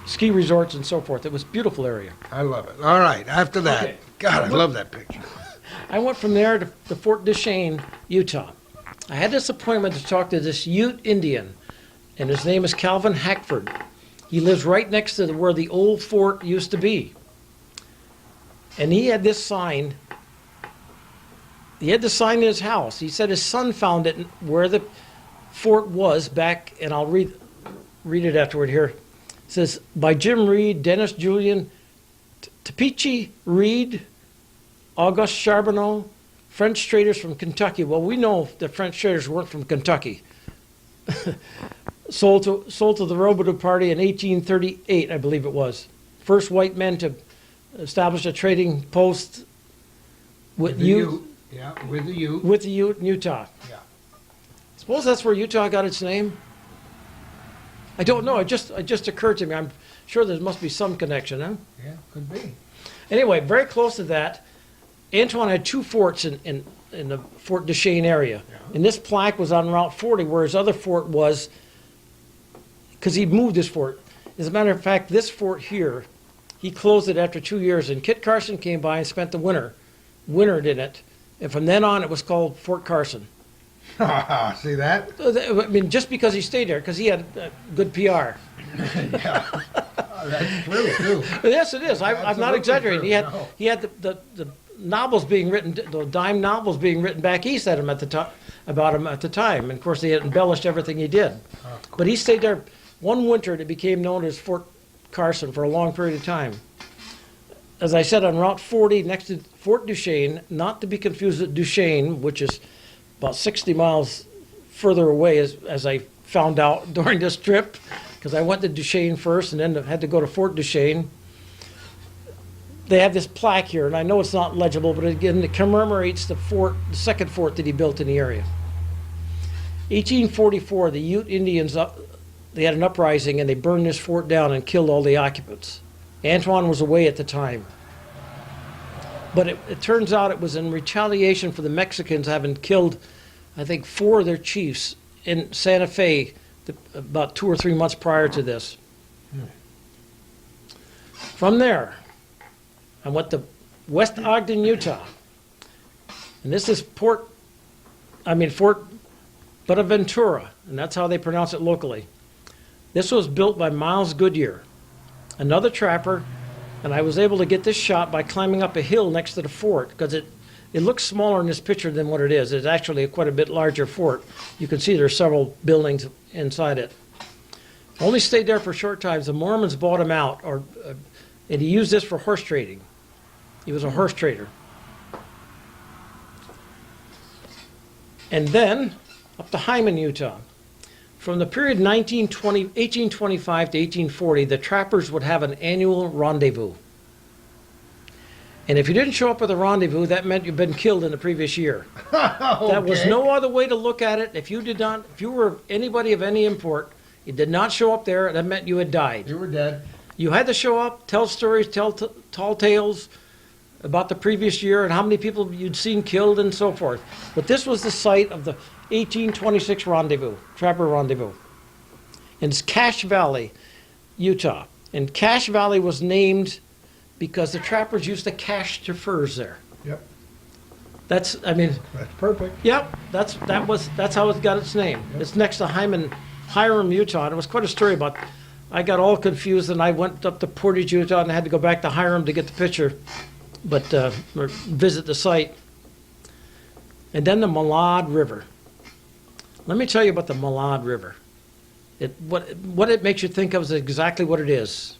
ski resorts and so forth. It was a beautiful area. I love it. All right, after that, Okay. God, I love that picture. I went from there to Fort Duchesne, Utah. I had this appointment to talk to this Ute Indian, and his name is Calvin Hackford. He lives right next to where the old fort used to be. And he had this sign. He had the sign in his house. He said his son found it where the fort was back, and I'll read it afterward here. It says, by Jim Reed, Dennis Julian, Tapichi Reed, Auguste Charbonneau, French traders from Kentucky. Well, we know the French traders weren't from Kentucky. sold to the Rabideau Party in 1838, I believe it was. First white men to establish a trading post with the Ute. Yeah, with the Ute. With the Ute in Utah. Yeah. Suppose that's where Utah got its name. I don't know. It just occurred to me. I'm sure there must be some connection, huh? Yeah, could be. Anyway, very close to that, Antoine had 2 forts in the Fort Duchesne area. Yeah. And this plaque was on Route 40, where his other fort was, because he moved his fort. As a matter of fact, this fort here, he closed it after 2 years, and Kit Carson came by and spent the wintered in it. And from then on, it was called Fort Carson. See that? I mean, just because he stayed there, because he had good PR. Yeah. Oh, that's true, too. Yes, it is. I'm not Absolutely exaggerating. true. No. He had the novels being written, the dime novels being written back east at him at the time, about him at the time. And of course, they had embellished everything he did. Oh, cool. But he stayed there one winter, and it became known as Fort Carson for a long period of time. As I said, on Route 40 next to Fort Duchesne, not to be confused with Duchesne, which is about 60 miles further away, as I found out during this trip, because I went to Duchesne first and then had to go to Fort Duchesne. They have this plaque here, and I know it's not legible, but again, it commemorates the second fort that he built in the area. 1844, the Ute Indians, they had an uprising, and they burned this fort down and killed all the occupants. Antoine was away at the time. But it turns out it was in retaliation for the Mexicans having killed, I think, 4 of their chiefs in Santa Fe about 2 or 3 months prior to this. From there, I went to West Ogden, Utah. And this is Fort Buenaventura, and that's how they pronounce it locally. This was built by Miles Goodyear, another trapper, and I was able to get this shot by climbing up a hill next to the fort, because it looks smaller in this picture than what it is. It's actually quite a bit larger fort. You can see there's several buildings inside it. Only stayed there for short times. The Mormons bought him out, and he used this for horse trading. He was a horse trader. And then up to Hyman, Utah. From the period 1825 to 1840, the trappers would have an annual rendezvous. And if you didn't show up at the rendezvous, that meant you'd been killed in the previous year. Okay. That was no other way to look at it. If you were anybody of any import, you did not show up there, that meant you had died. You were dead. You had to show up, tell stories, tell tall tales about the previous year and how many people you'd seen killed and so forth. But this was the site of the 1826 rendezvous, trapper rendezvous. And it's Cache Valley, Utah. And Cache Valley was named because the trappers used to cache their furs there. Yep. That's perfect. Yep, that's how it got its name. Yep. It's next to Hiram, Utah. And it was quite a story about. I got all confused, and I went up to Portage, Utah, and I had to go back to Hiram to get the picture, or visit the site. And then the Malad River. Let me tell you about the Malad River. What it makes you think of is exactly what it is.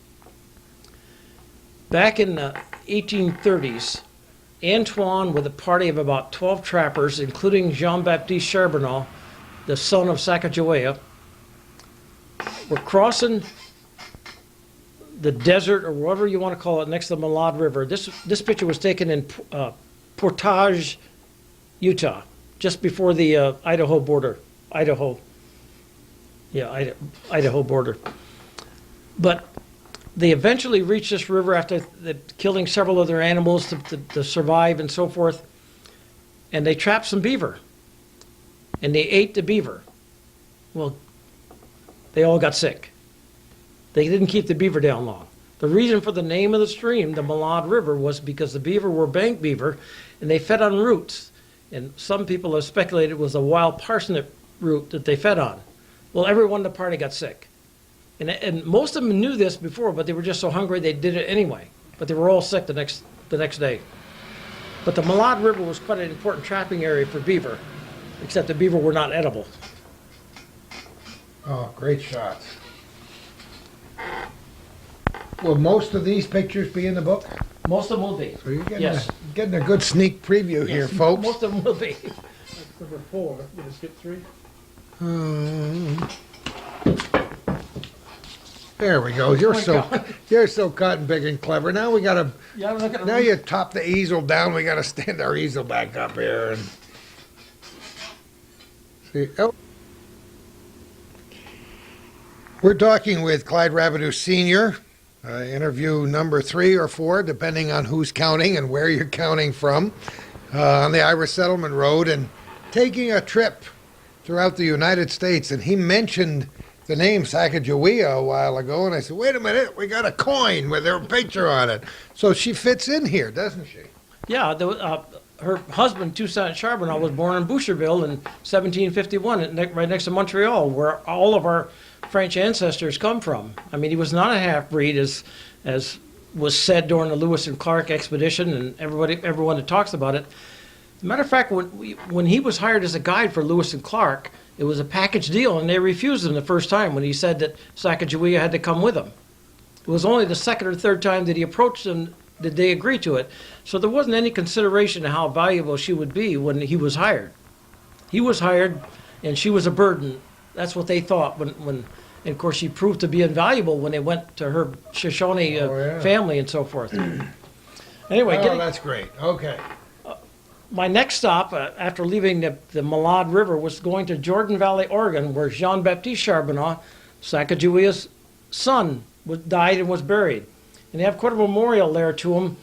Back in the 1830s, Antoine, with a party of about 12 trappers, including Jean-Baptiste Charbonneau, the son of Sacagawea, were crossing the desert, or whatever you want to call it, next to the Malad River. This picture was taken in Portage, Utah, just before the Idaho border. Idaho border. But they eventually reached this river after killing several other animals to survive and so forth. And they trapped some beaver. And they ate the beaver. Well, they all got sick. They didn't keep the beaver down long. The reason for the name of the stream, the Malad River, was because the beaver were bank beaver, and they fed on roots. And some people have speculated it was a wild parsnip root that they fed on. Well, everyone in the party got sick. And most of them knew this before, but they were just so hungry they did it anyway. But they were all sick the next day. But the Malad River was quite an important trapping area for beaver, except the beaver were not edible. Oh, great shots. Will most of these pictures be in the book? Most of them will be. So you're Yes. getting a good sneak preview here, folks. Most of them will be. Number 4, you just skip 3. There we go. You're so cotton big and clever. Now we gotta. Yeah, look at Now you top the easel down. We gotta stand our easel back up here and see. Oh. We're talking with Clyde Rabideau Sr., interview number 3 or 4, depending on who's counting and where you're counting from, on the Irish Settlement Road, and taking a trip throughout the United States. And he mentioned the name Sacagawea a while ago, and I said, wait a minute, we got a coin with her picture on it. So she fits in here, doesn't she? Yeah, her husband, Toussaint Charbonneau, was born in Boucherville in 1751, right next to Montreal, where all of our French ancestors come from. I mean, he was not a half-breed, as was said during the Lewis and Clark expedition, and everyone that talks about it. As a matter of fact, when he was hired as a guide for Lewis and Clark, it was a package deal, and they refused him the first time when he said that Sacagawea had to come with him. It was only the second or third time that he approached them did they agree to it. So there wasn't any consideration of how valuable she would be when he was hired. He was hired, and she was a burden. That's what they thought when and of course she proved to be invaluable when they went to her Shoshone family and so forth. Anyway, Oh, that's great. Okay. my next stop after leaving the Malade River was going to Jordan Valley, Oregon, where Jean-Baptiste Charbonneau, Sacagawea's son, died and was buried. And they have quite a memorial there to him.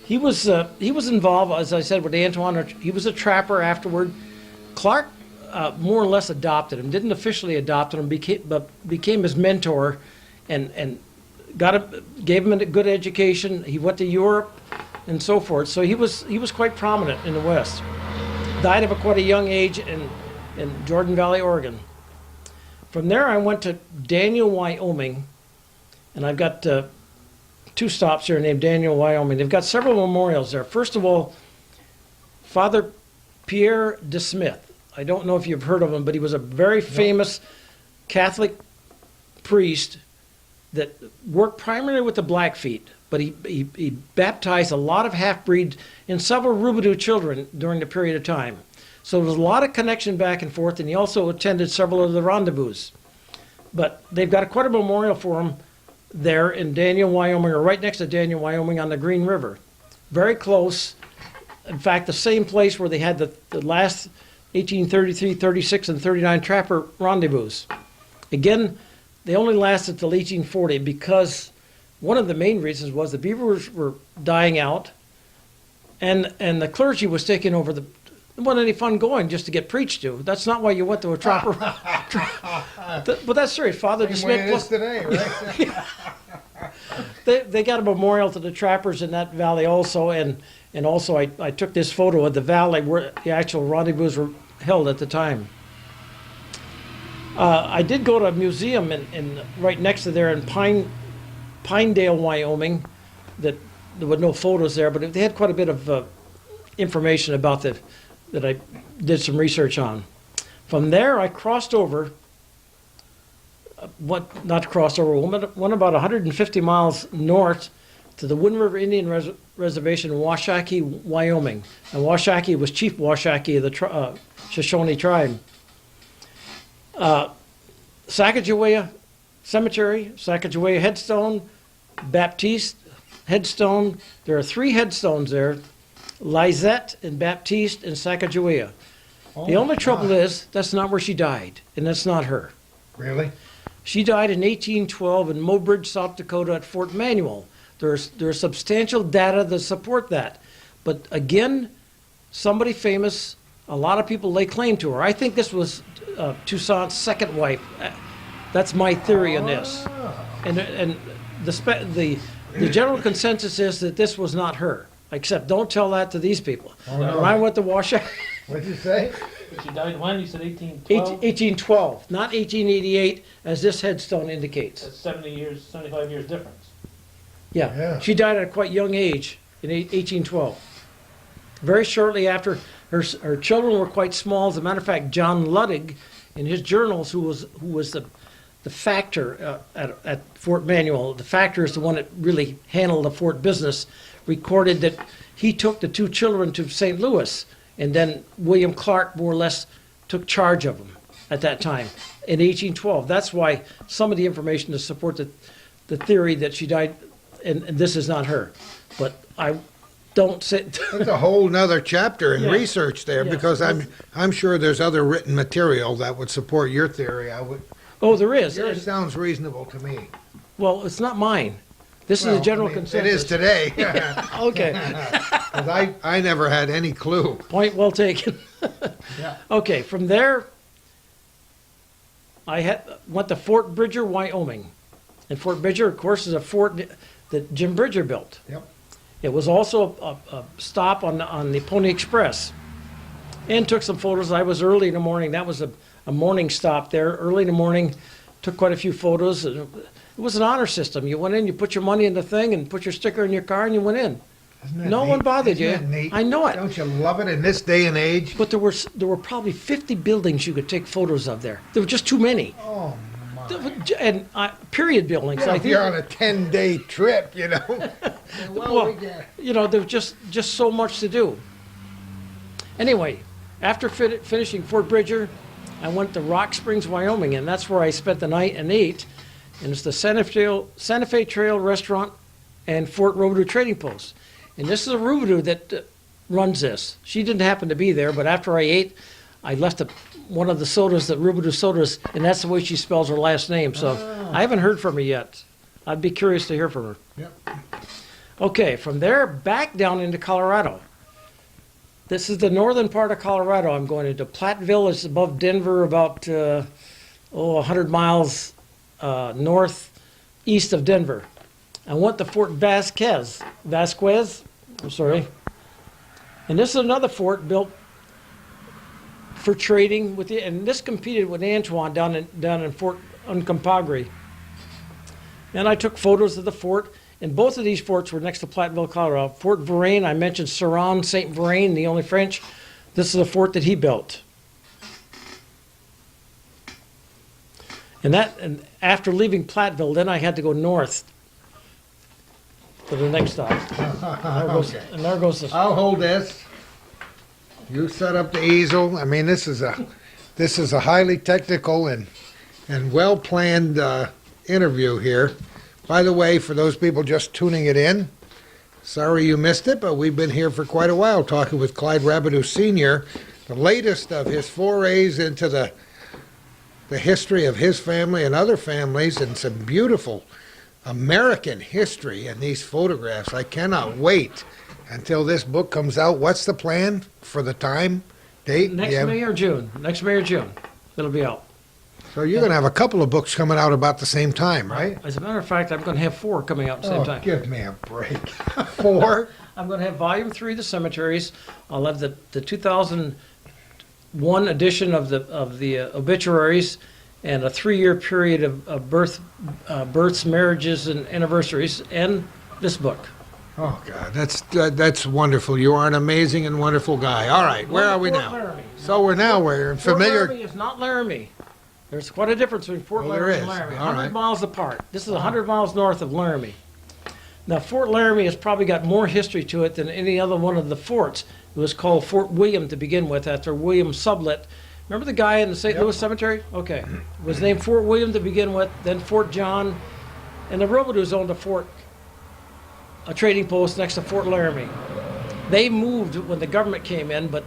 He was involved, as I said, with Antoine. He was a trapper afterward. Clark more or less adopted him, didn't officially adopt him, but became his mentor, and gave him a good education. He went to Europe and so forth. So he was quite prominent in the West. Died of quite a young age in Jordan Valley, Oregon. From there, I went to Daniel, Wyoming, and I've got two stops here named Daniel, Wyoming. They've got several memorials there. First of all, Father Pierre de Smith. I don't know if you've heard of him, but he was a very famous Catholic priest that worked primarily with the Blackfeet, but he baptized a lot of half-breeds and several Rabideau children during the period of time. So there was a lot of connection back and forth, and he also attended several of the rendezvous. But they've got quite a memorial for him there in Daniel, Wyoming, or right next to Daniel, Wyoming on the Green River. Very close. In fact, the same place where they had the last 1833, 36, and 39 trapper rendezvous. Again, they only lasted till 1840 because one of the main reasons was the beavers were dying out, and the clergy was taking over the. There wasn't any fun going just to get preached to. That's not why you went to a trapper. But that's serious. Father de Smith. It is today, right? They got a memorial to the trappers in that valley also, and also I took this photo of the valley where the actual rendezvous were held at the time. I did go to a museum in right next to there in Pinedale, Wyoming. That there were no photos there, but they had quite a bit of information about that I did some research on. From there, I crossed over. Went about 150 miles north to the Wind River Indian Reservation in Washakie, Wyoming. And Washakie was Chief Washakie of the Shoshone tribe. Sacagawea Cemetery, Sacagawea Headstone, Baptiste Headstone. There are 3 headstones there, Lizette and Baptiste and Sacagawea. The only trouble is that's not where she died, and that's not her. Really? She died in 1812 in Mobridge, South Dakota at Fort Manuel. There's substantial data that support that. But again, somebody famous, a lot of people lay claim to her. I think this was Toussaint's second wife. That's my theory on this. And the general consensus is that this was not her. Except don't tell that to these people. Oh, no. When I went to Washakie, What'd you say? She died when? You said 1812? 1812, not 1888, as this headstone indicates. That's 70 years, 75 years difference. Yeah, she died at a quite young age in 1812. Very shortly after, her children were quite small. As a matter of fact, John Luddig, in his journals, who was the factor at Fort Manuel, the factor is the one that really handled the fort business, recorded that he took the 2 children to St. Louis, and then William Clark more or less took charge of them at that time in 1812. That's why some of the information to support the theory that she died, and this is not her. But I don't say. That's a whole nother chapter in Yeah. research there, Yeah. because I'm sure there's other written material that would support your theory. Oh, there is. Yours sounds reasonable to me. Well, it's not mine. This is a general consensus. It is today. Okay. 'Cause I never had any clue. Point well taken. Yeah. Okay, from there, I went to Fort Bridger, Wyoming. And Fort Bridger, of course, is a fort that Jim Bridger built. Yep. It was also a stop on the Pony Express. And took some photos. I was early in the morning. That was a morning stop there. Early in the morning, took quite a few photos. And it was an honor system. You went in, you put your money in the thing, and put your sticker in your car, and you went in. Isn't that No neat? one bothered you. Isn't that neat? I know it. Don't you love it in this day and age? But there were probably 50 buildings you could take photos of there. There were just too many. Oh, my. And period buildings. Yeah, I if think. you're on a 10-day trip, you know. Well, you know, there's just so much to do. Anyway, after finishing Fort Bridger, I went to Rock Springs, Wyoming, and that's where I spent the night and ate. And it's the Santa Fe Trail Restaurant and Fort Robidoux Trading Post. And this is a Robidoux that runs this. She didn't happen to be there, but after I ate, I left one of the sodas, the Robidoux sodas, and that's the way she spells her last name. So I haven't heard from her yet. I'd be curious to hear from her. Yep. Okay, from there, back down into Colorado. This is the northern part of Colorado. I'm going into Platteville. It's above Denver, about 100 miles northeast of Denver. I went to Fort Vasquez. I'm sorry. And this is another fort built for trading with and this competed with Antoine down in Fort Uncompahgre. And I took photos of the fort. And both of these forts were next to Platteville, Colorado. Fort Vrain, I mentioned Saron St. Vrain, the only French. This is a fort that he built. And after leaving Platteville, then I had to go north for the next stop. Okay. And there goes the. I'll hold this. You set up the easel. I mean, this is a highly technical and well-planned interview here. By the way, for those people just tuning it in, sorry you missed it, but we've been here for quite a while talking with Clyde Rabideau Sr., the latest of his forays into the history of his family and other families, and some beautiful American history in these photographs. I cannot wait until this book comes out. What's the plan for the time, date? Next Yeah. May or June. Next May or June. It'll be out. So you're going to have a couple of books coming out about the same time, right? As a matter of fact, I'm going to have 4 coming out at the same time. Give me a break. 4? I'm going to have volume 3, The Cemeteries. I'll have the 2001 edition of the obituaries, and a 3-year period of births, marriages, and anniversaries, and this book. Oh God, that's wonderful. You are an amazing and wonderful guy. All right, where are we Fort now? Laramie. So we're in familiar. Fort Laramie is not Laramie. There's quite a difference between Fort Well, there Laramie and is. Laramie. All 100 right. miles apart. This is 100 miles north of Laramie. Now, Fort Laramie has probably got more history to it than any other one of the forts. It was called Fort William to begin with, after William Sublett. Remember the guy in the St. Yep. Louis Cemetery? Okay. It was named Fort William to begin with, then Fort John, and the Robidoux owned a trading post next to Fort Laramie. They moved when the government came in, but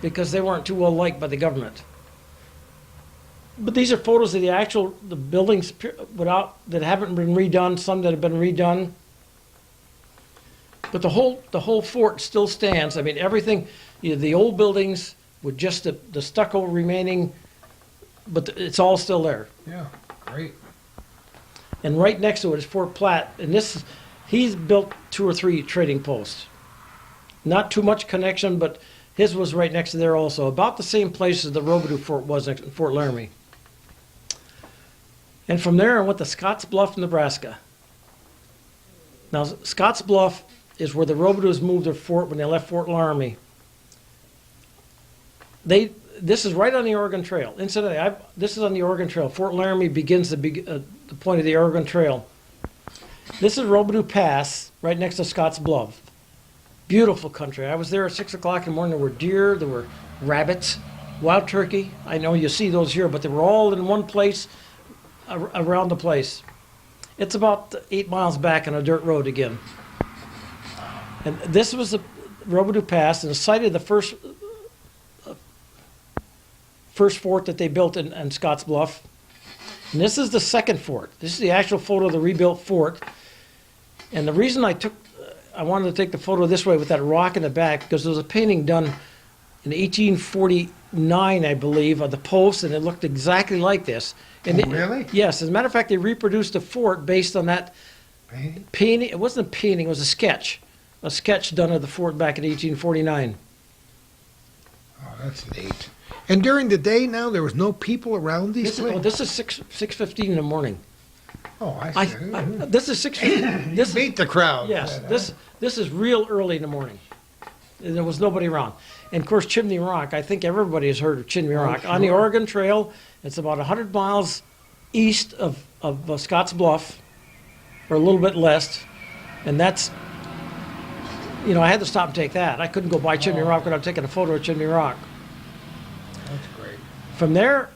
because they weren't too well liked by the government. But these are photos of the buildings that haven't been redone, some that have been redone. But the whole fort still stands. I mean, everything, the old buildings with just the stucco remaining, but it's all still there. Yeah, great. And right next to it is Fort Platt, and he's built 2 or 3 trading posts. Not too much connection, but his was right next to there also, about the same place as the Robidoux Fort was next to Fort Laramie. And from there, I went to Scottsbluff, Nebraska. Now, Scottsbluff is where the Robidoux moved their fort when they left Fort Laramie. This is right on the Oregon Trail. Incidentally, this is on the Oregon Trail. Fort Laramie begins the point of the Oregon Trail. This is Robidoux Pass, right next to Scottsbluff. Beautiful country. I was there at 6 o'clock in the morning. There were deer, there were rabbits, wild turkey. I know you see those here, but they were all in one place around the place. It's about 8 miles back on a dirt road again. And this was the Robidoux Pass, and the site of the first fort that they built in Scottsbluff. And this is the second fort. This is the actual photo of the rebuilt fort. And the reason I wanted to take the photo this way with that rock in the back, because there was a painting done in 1849, I believe, of the post, and it looked exactly like this. And Really? Yes. As a matter of fact, they reproduced the fort based on that Painting? painting. It wasn't a painting, it was a sketch a sketch done of the fort back in 1849. Oh, that's neat. And during the day now, there was no people around these places? This is 6:15 in the morning. Oh, I see. This is 6:15. This Beat the crowd. Yes, this is real early in the morning. And there was nobody around. And of course, Chimney Rock, I think everybody has heard of Chimney Rock. sure. On the Oregon Trail, it's about 100 miles east of Scotts Bluff, or a little bit less. And that's, I had to stop and take that. I couldn't go by Chimney Rock without taking a photo of Chimney Rock. That's great. From there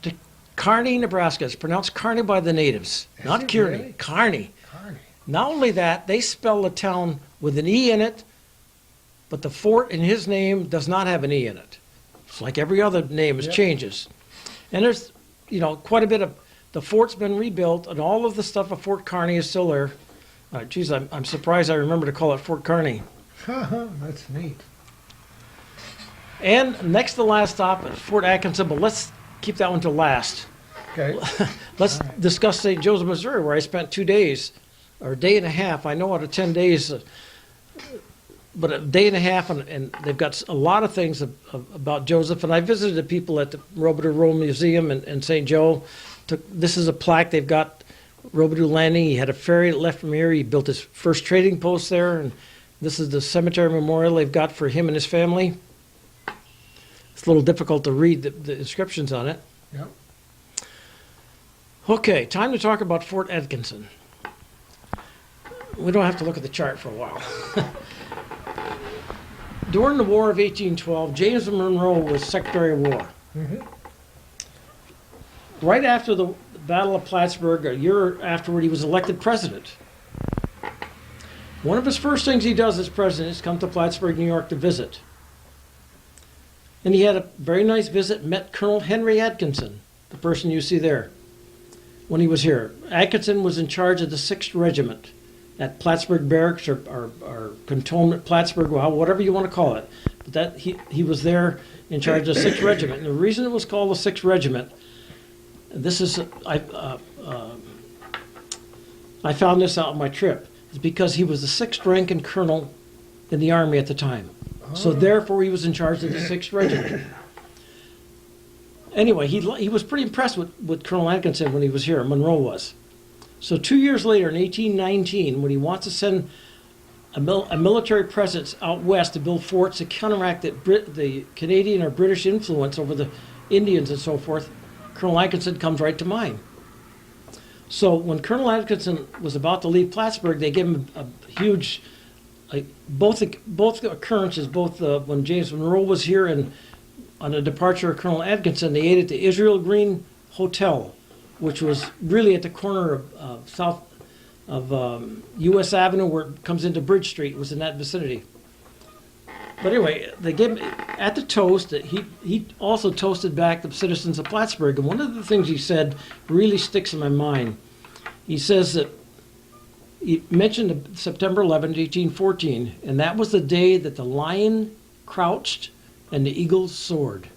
to Kearney, Nebraska. It's pronounced Kearney by the natives, Is not it Kearney. really? Kearney. Carney. Not only that, they spell the town with an E in it, but the fort in his name does not have an E in it. It's like every other name, it Yep. changes. And there's, quite a bit of, the fort's been rebuilt, and all of the stuff of Fort Kearney is still there. Geez, I'm surprised I remember to call it Fort Kearney. That's neat. And next to the last stop is Fort Atkinson, but let's keep that one to last. Okay. Let's discuss St. Joseph, Missouri, where I spent 2 days, or a day and a half. I know out of 10 days, but a day and a half, and they've got a lot of things about Joseph. And I visited the people at the Robideau Road Museum in St. Joe. This is a plaque they've got, Robideau Landing. He had a ferry that left from here. He built his first trading post there. And this is the cemetery memorial they've got for him and his family. It's a little difficult to read the inscriptions on it. Yep. Okay, time to talk about Fort Atkinson. We don't have to look at the chart for a while. During the War of 1812, James Monroe was Secretary of War. Mhm. Right after the Battle of Plattsburgh, a year afterward, he was elected president. One of his first things he does as president is come to Plattsburgh, New York to visit. And he had a very nice visit, met Colonel Henry Atkinson, the person you see there, when he was here. Atkinson was in charge of the 6th Regiment at Plattsburgh Barracks or Cantonment Plattsburgh, well, whatever you want to call it. But that he was there in charge of the 6th Regiment. And the reason it was called the 6th Regiment, this is, I found this out on my trip, is because he was the 6th ranking colonel in the Army at the time. So therefore, he was in charge of the 6th Regiment. Anyway, he was pretty impressed with Colonel Atkinson when he was here, Monroe was. So 2 years later, in 1819, when he wants to send a military presence out west to build forts to counteract the Canadian or British influence over the Indians and so forth, Colonel Atkinson comes right to mind. So when Colonel Atkinson was about to leave Plattsburgh, they gave him a huge, both occurrences, when James Monroe was here and on the departure of Colonel Atkinson, they ate at the Israel Green Hotel, which was really at the corner of south of U.S. Avenue where it comes into Bridge Street. It was in that vicinity. But anyway, they gave him, at the toast, he also toasted back the citizens of Plattsburgh. And one of the things he said really sticks in my mind. He says that he mentioned September 11th, 1814, and that was the day that the lion crouched and the eagle soared.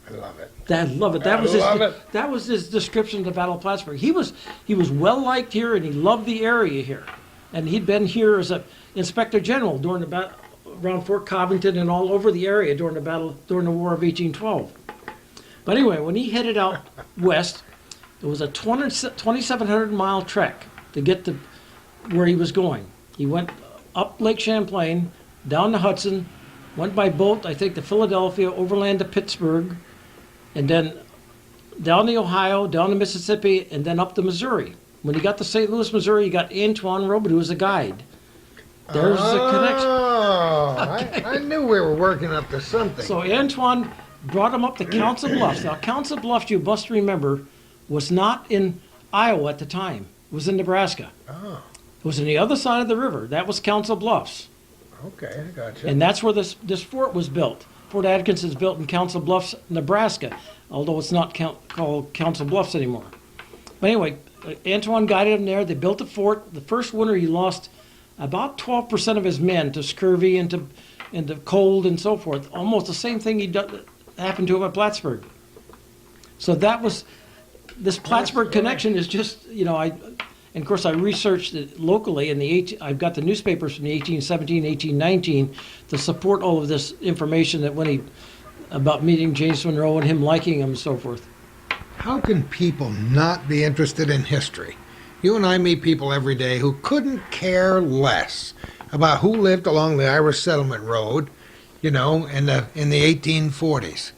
I love it. I love it. That was his description of the Battle of Plattsburgh. He was well liked here, and he loved the area here. And he'd been here as a inspector general during the battle around Fort Covington and all over the area during the War of 1812. But anyway, when he headed out west, it was a 2,700-mile trek to get to where he was going. He went up Lake Champlain, down the Hudson, went by boat, I think, to Philadelphia, overland to Pittsburgh, and then down the Ohio, down the Mississippi, and then up the Missouri. When he got to St. Louis, Missouri, he got Antoine Robideau as a guide. There's the connection. Oh, I knew we were working up to something. So Antoine brought him up to Council Bluffs. Now, Council Bluffs, you must remember, was not in Iowa at the time. It was in Nebraska. Oh, It was on the other side of the river. That was Council Bluffs. okay, I gotcha. And that's where this fort was built. Fort Atkinson's built in Council Bluffs, Nebraska, although it's not called Council Bluffs anymore. But anyway, Antoine guided him there. They built a fort. The first winter, he lost about 12% of his men to scurvy and to cold and so forth. Almost the same thing happened to him at Plattsburgh. So that was, this Plattsburgh connection is just, And of course, I researched it locally in I've got the newspapers from the 1817, 1819 to support all of this information that when he, about meeting James Monroe and him liking him and so forth. How can people not be interested in history? You and I meet people every day who couldn't care less about who lived along the Irish Settlement Road, in the 1840s.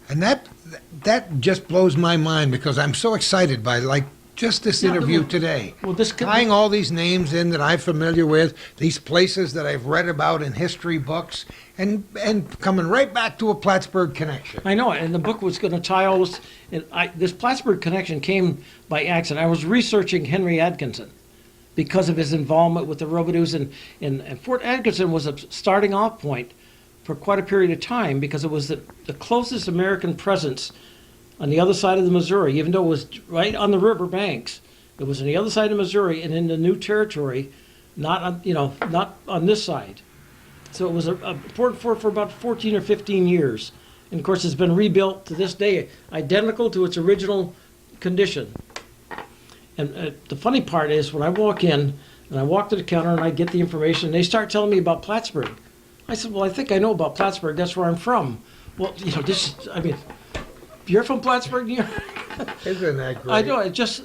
And that just blows my mind because I'm so excited by just this interview today. Well, this tying all these names in that I'm familiar with, these places that I've read about in history books, and coming right back to a Plattsburgh connection. I know, and the book was going to tie all this. This Plattsburgh connection came by accident. I was researching Henry Atkinson because of his involvement with the Rabideaus, and Fort Atkinson was a starting off point for quite a period of time because it was the closest American presence on the other side of the Missouri, even though it was right on the river banks. It was on the other side of Missouri and in the new territory, not on this side. So it was an important fort for about 14 or 15 years. And of course, it's been rebuilt to this day, identical to its original condition. And the funny part is when I walk in and I walk to the counter and I get the information, and they start telling me about Plattsburgh. I said, well, I think I know about Plattsburgh. That's where I'm from. Well, you're from Plattsburgh, New York? Isn't that great? I know. It just,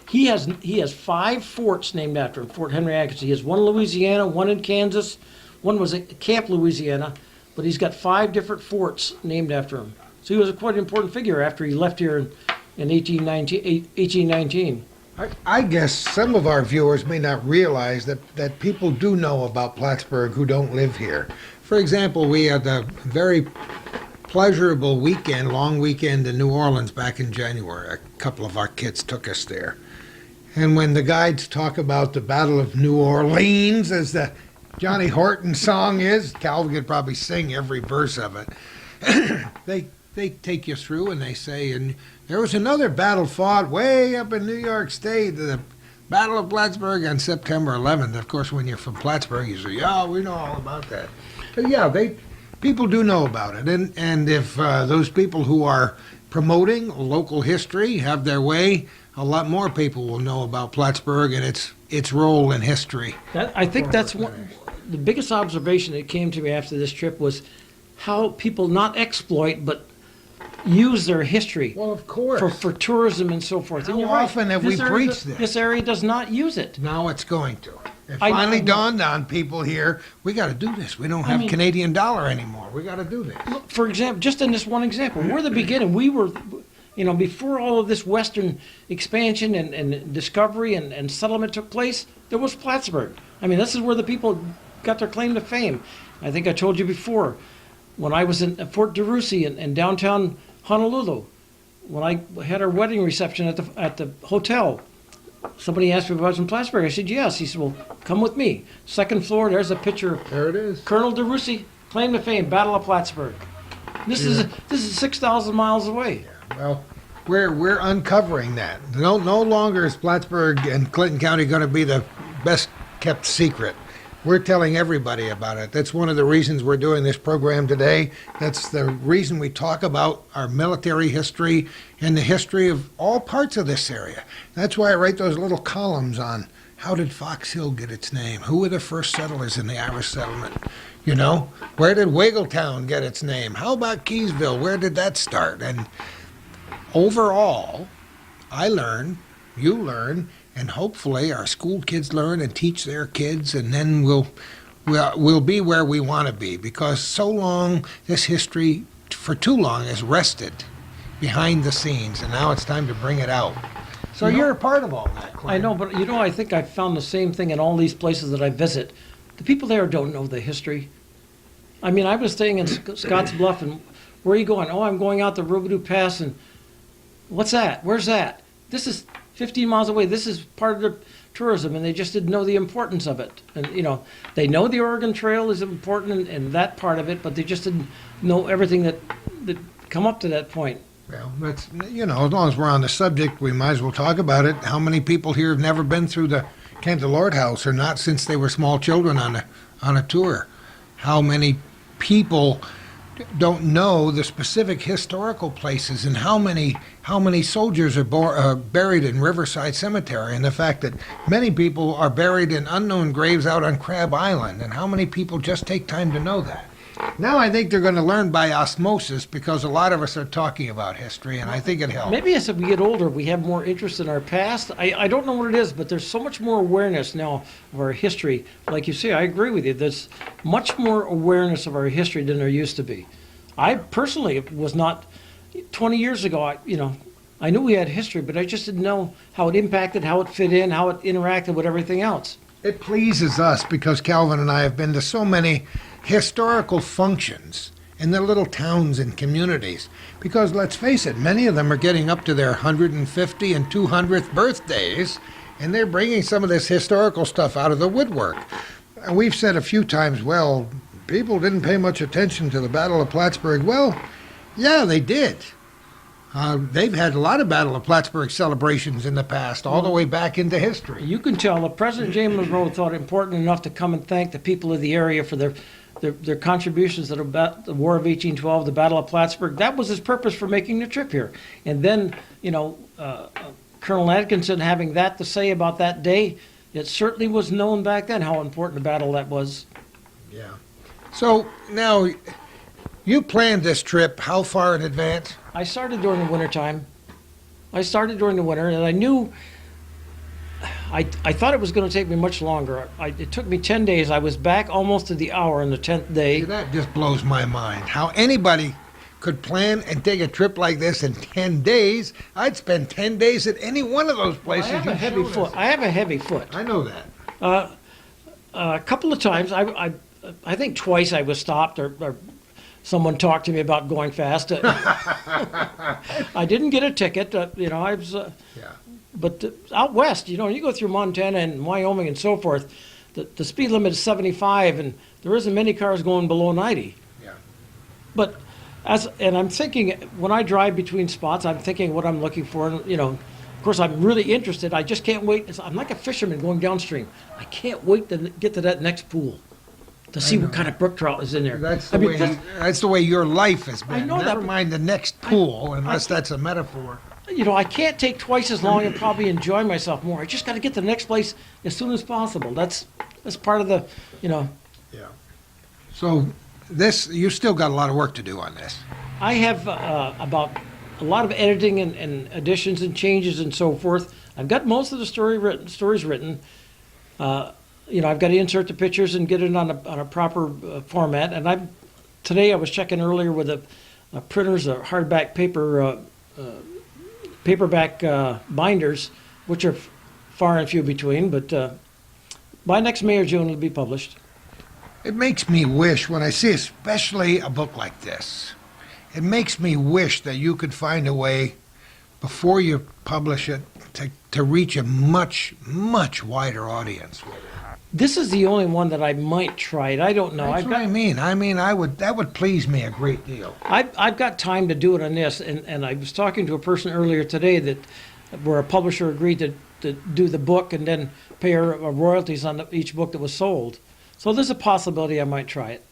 he has 5 forts named after him. Fort Henry Atkinson. He has one in Louisiana, one in Kansas, one was at Camp Louisiana, but he's got 5 different forts named after him. So he was a quite important figure after he left here in 1819. I guess some of our viewers may not realize that people do know about Plattsburgh who don't live here. For example, we had a very pleasurable weekend, long weekend in New Orleans back in January. A couple of our kids took us there. And when the guides talk about the Battle of New Orleans, as the Johnny Horton song is, Calvin could probably sing every verse of it, they take you through and they say, and there was another battle fought way up in New York State, the Battle of Plattsburgh on September 11th. Of course, when you're from Plattsburgh, you say, yeah, we know all about that. But yeah, people do know about it. And if those people who are promoting local history have their way, a lot more people will know about Plattsburgh and its role in history. I think that's the biggest observation that came to me after this trip was how people not exploit, but use their history. Well, of course. For tourism and so forth. How often have we preached this? This area does not use it. Now it's going to. It finally dawned on people here, we got to do this. We don't have Canadian dollar anymore. We got to do this. Look, for example, just in this one example, we're the beginning. We were, before all of this Western expansion and discovery and settlement took place, there was Plattsburgh. This is where the people got their claim to fame. I think I told you before, when I was in Fort DeRussy in downtown Honolulu, when I had our wedding reception at the hotel, somebody asked me if I was in Plattsburgh. I said, yes. He said, well, come with me. Second floor, there's a picture. There it is. Colonel DeRussy, claim to fame, Battle of Plattsburgh. This is 6,000 miles away. Yeah, well, we're uncovering that. No longer is Plattsburgh and Clinton County going to be the best kept secret. We're telling everybody about it. That's one of the reasons we're doing this program today. That's the reason we talk about our military history and the history of all parts of this area. That's why I write those little columns on how did Fox Hill get its name? Who were the first settlers in the Irish settlement? Where did Wiggletown get its name? How about Keysville? Where did that start? And overall, I learn, you learn, and hopefully our school kids learn and teach their kids, and then we'll be where we want to be, because so long this history for too long has rested behind the scenes, and now it's time to bring it out. So you're a part of all that, Clyde. I know, but I think I've found the same thing in all these places that I visit. The people there don't know the history. I was staying in Scotts Bluff, and where are you going? Oh, I'm going out the Rabideau Pass, and what's that? Where's that? This is 15 miles away. This is part of the tourism, and they just didn't know the importance of it. And, they know the Oregon Trail is important and that part of it, but they just didn't know everything that come up to that point. Well, that's, as long as we're on the subject, we might as well talk about it. How many people here have never been through the Cantalord House, or not since they were small children on a tour? How many people don't know the specific historical places and how many soldiers are buried in Riverside Cemetery, and the fact that many people are buried in unknown graves out on Crab Island, and how many people just take time to know that. Now I think they're going to learn by osmosis because a lot of us are talking about history, and I think it helps. Maybe as we get older, we have more interest in our past. I don't know what it is, but there's so much more awareness now of our history. Like you say, I agree with you. There's much more awareness of our history than there used to be. I personally was not, 20 years ago, I knew we had history, but I just didn't know how it impacted, how it fit in, how it interacted with everything else. It pleases us because Calvin and I have been to so many historical functions in the little towns and communities. Because let's face it, many of them are getting up to their 150 and 200th birthdays, and they're bringing some of this historical stuff out of the woodwork. And we've said a few times, well, people didn't pay much attention to the Battle of Plattsburgh. Well, yeah, they did. They've had a lot of Battle of Plattsburgh celebrations in the past, all the way back into history. You can tell that President James Monroe thought it important enough to come and thank the people of the area for their contributions to the War of 1812, the Battle of Plattsburgh. That was his purpose for making the trip here. And then, Colonel Atkinson having that to say about that day, it certainly was known back then how important a battle that was. Yeah. So now, you planned this trip how far in advance? I started during the wintertime. And I knew, I thought it was going to take me much longer. It took me 10 days. I was back almost to the hour on the 10th day. See, that just blows my mind. How anybody could plan and take a trip like this in 10 days. I'd spend 10 days at any one of those places. I have a heavy foot. I know that. A couple of times, I think twice I was stopped or someone talked to me about going fast. I didn't get a ticket. I was. Yeah. But out west, you go through Montana and Wyoming and so forth, the speed limit is 75, and there isn't many cars going below 90. Yeah. But I'm thinking, when I drive between spots, I'm thinking what I'm looking for. And, of course, I'm really interested. I just can't wait. I'm like a fisherman going downstream. I can't wait to get to that next pool to see what kind of brook trout is in there. That's the way your life has been. I know Never that, mind the next pool, unless that's a metaphor. I can't take twice as long and probably enjoy myself more. I just got to get to the next place as soon as possible. That's part of the. Yeah. So you still got a lot of work to do on this. I have about a lot of editing and additions and changes and so forth. I've got most of the stories written. I've got to insert the pictures and get it on a proper format. And today I was checking earlier with the printers, hardback paperback binders, which are far and few between. But by next May or June, it'll be published. It makes me wish, when I see especially a book like this, it makes me wish that you could find a way, before you publish it, to reach a much, much wider audience with it. This is the only one that I might try it. I don't know. That's what I mean. That would please me a great deal. I've got time to do it on this, and I was talking to a person earlier today where a publisher agreed to do the book and then pay her royalties on each book that was sold. So there's a possibility I might try it.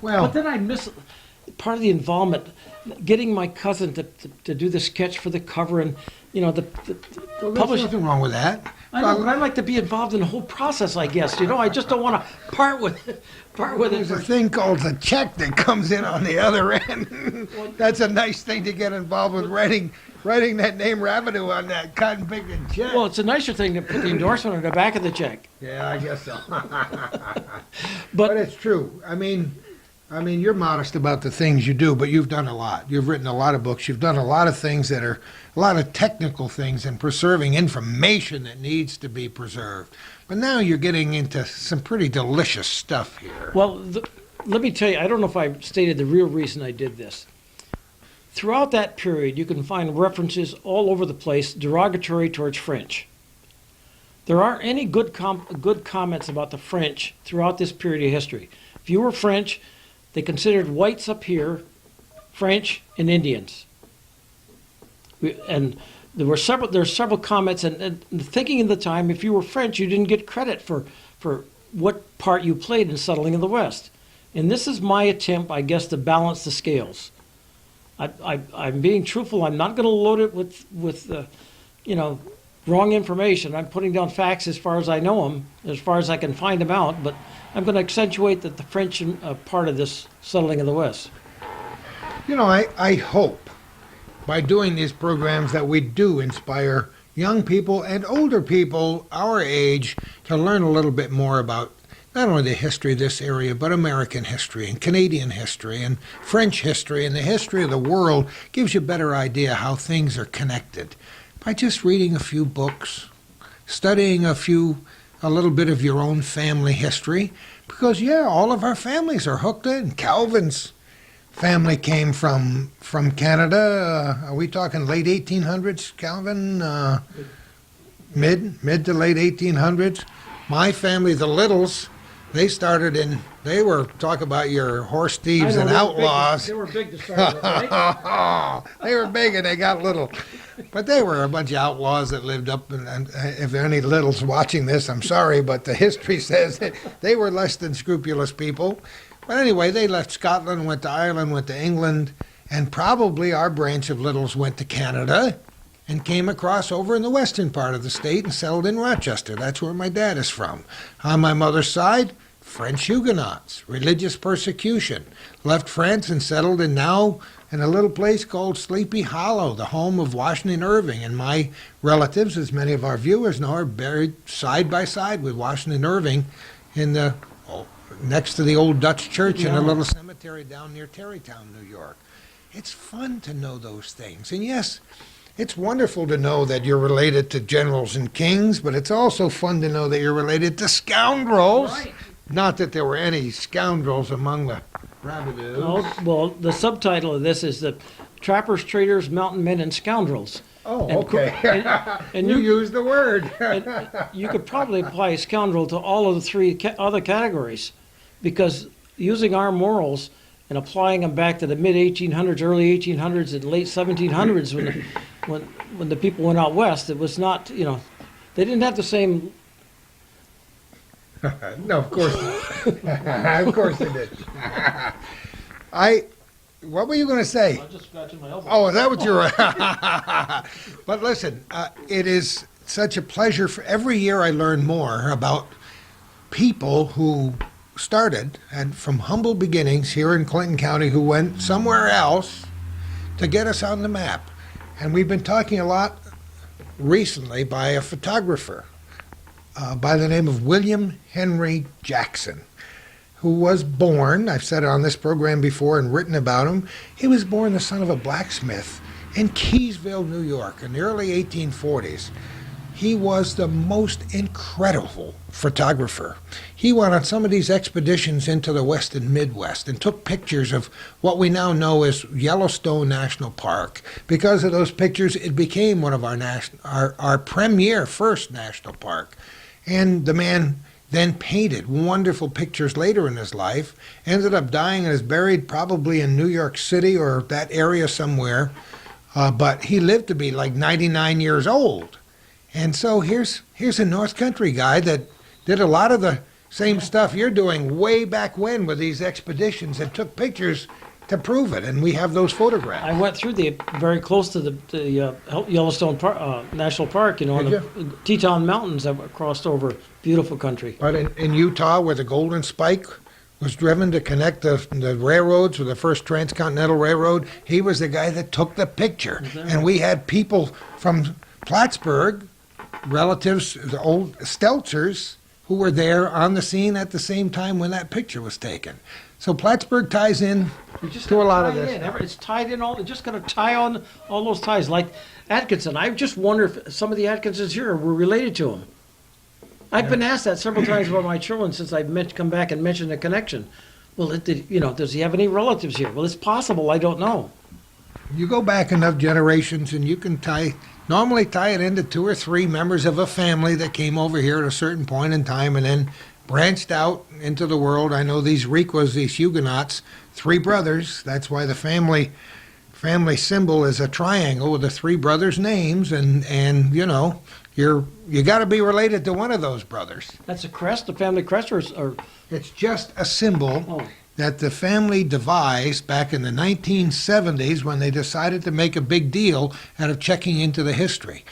Well, but then I miss part of the involvement, getting my cousin to do the sketch for the cover, and the there's nothing wrong with that. I know, but I like to be involved in the whole process, I guess. I just don't want to part with it. There's a thing called the check that comes in on the other end. That's a nice thing to get involved with, writing that name Rabideau on that cotton picking check. Well, it's a nicer thing to put the endorsement on the back of the check. Yeah, I guess so. But it's true. I mean, you're modest about the things you do, but you've done a lot. You've written a lot of books. You've done a lot of things that are a lot of technical things and preserving information that needs to be preserved. But now you're getting into some pretty delicious stuff here. Well, let me tell you, I don't know if I stated the real reason I did this. Throughout that period, you can find references all over the place derogatory towards French. There aren't any good comments about the French throughout this period of history. If you were French, they considered whites up here French and Indians. And there's several comments, and thinking in the time, if you were French, you didn't get credit for what part you played in settling in the West. And this is my attempt, I guess, to balance the scales. I'm being truthful. I'm not going to load it with wrong information. I'm putting down facts as far as I know them, as far as I can find them out. But I'm going to accentuate that the French are part of this settling of the West. I hope by doing these programs that we do inspire young people and older people our age to learn a little bit more about not only the history of this area, but American history and Canadian history and French history and the history of the world. Gives you a better idea how things are connected by just reading a few books, studying a little bit of your own family history, because all of our families are hooked in. Calvin's family came from Canada. Are we talking late 1800s, Calvin? Mid to late 1800s. My family, the Littles, they were, talk about your horse thieves and outlaws. They were big to start with, right? They were big and they got little. But they were a bunch of outlaws that lived up, and if there are any Littles watching this, I'm sorry, but the history says that they were less than scrupulous people. But anyway, they left Scotland, went to Ireland, went to England, and probably our branch of Littles went to Canada and came across over in the western part of the state and settled in Rochester. That's where my dad is from. On my mother's side, French Huguenots, religious persecution. Left France and settled in a little place called Sleepy Hollow, the home of Washington Irving. And my relatives, as many of our viewers know, are buried side by side with Washington Irving next to the old Dutch church in a little cemetery down near Tarrytown, New York. It's fun to know those things. And yes, it's wonderful to know that you're related to generals and kings, but it's also fun to know that you're related to scoundrels. Right. Not that there were any scoundrels among the Rabideaus. Oh, well, the subtitle of this is the Trappers, Traders, Mountain Men, and Scoundrels. Oh, And okay. and you used the word. And you could probably apply scoundrel to all of the three other categories, because using our morals and applying them back to the mid 1800s, early 1800s, and late 1700s, when the people went out west, it was not, they didn't have the same. No, of course not. Of course they did. What were you going to say? I was just scratching my elbow. Oh, is that what you're... But listen, it is such a pleasure. Every year I learn more about people who started and from humble beginnings here in Clinton County who went somewhere else to get us on the map. And we've been talking a lot recently by a photographer by the name of William Henry Jackson, who was born, I've said it on this program before and written about him, he was born the son of a blacksmith in Keysville, New York in the early 1840s. He was the most incredible photographer. He went on some of these expeditions into the West and Midwest and took pictures of what we now know as Yellowstone National Park. Because of those pictures, it became one of our premier first national park. And the man then painted wonderful pictures later in his life, ended up dying and is buried probably in New York City or that area somewhere. But he lived to be like 99 years old. And so here's a North Country guy that did a lot of the same stuff you're doing way back when with these expeditions and took pictures to prove it. And we have those photographs. I went through very close to the Yellowstone National Park, on Did the Teton Mountains that crossed over. Beautiful country. But in Utah, where the Golden Spike was driven to connect the railroads with the first transcontinental railroad, he was the guy that took the picture. And we had people from Plattsburgh, relatives, the old Stelzers, who were there on the scene at the same time when that picture was taken. So Plattsburgh ties in to a lot of this. It's tied in all. It's just going to tie on all those ties. Like Atkinson, I just wonder if some of the Atkinsons here were related to him. I've been asked that several times by my children since I've come back and mentioned the connection. Well, does he have any relatives here? Well, it's possible. I don't know. You go back enough generations and you can normally tie it into 2 or 3 members of a family that came over here at a certain point in time and then branched out into the world. I know these Requas, these Huguenots, 3 brothers. That's why the family symbol is a triangle with the 3 brothers' names, and you got to be related to one of those brothers. That's a crest, a family crest, or It's just a symbol oh, that the family devised back in the 1970s when they decided to make a big deal out of checking into the history.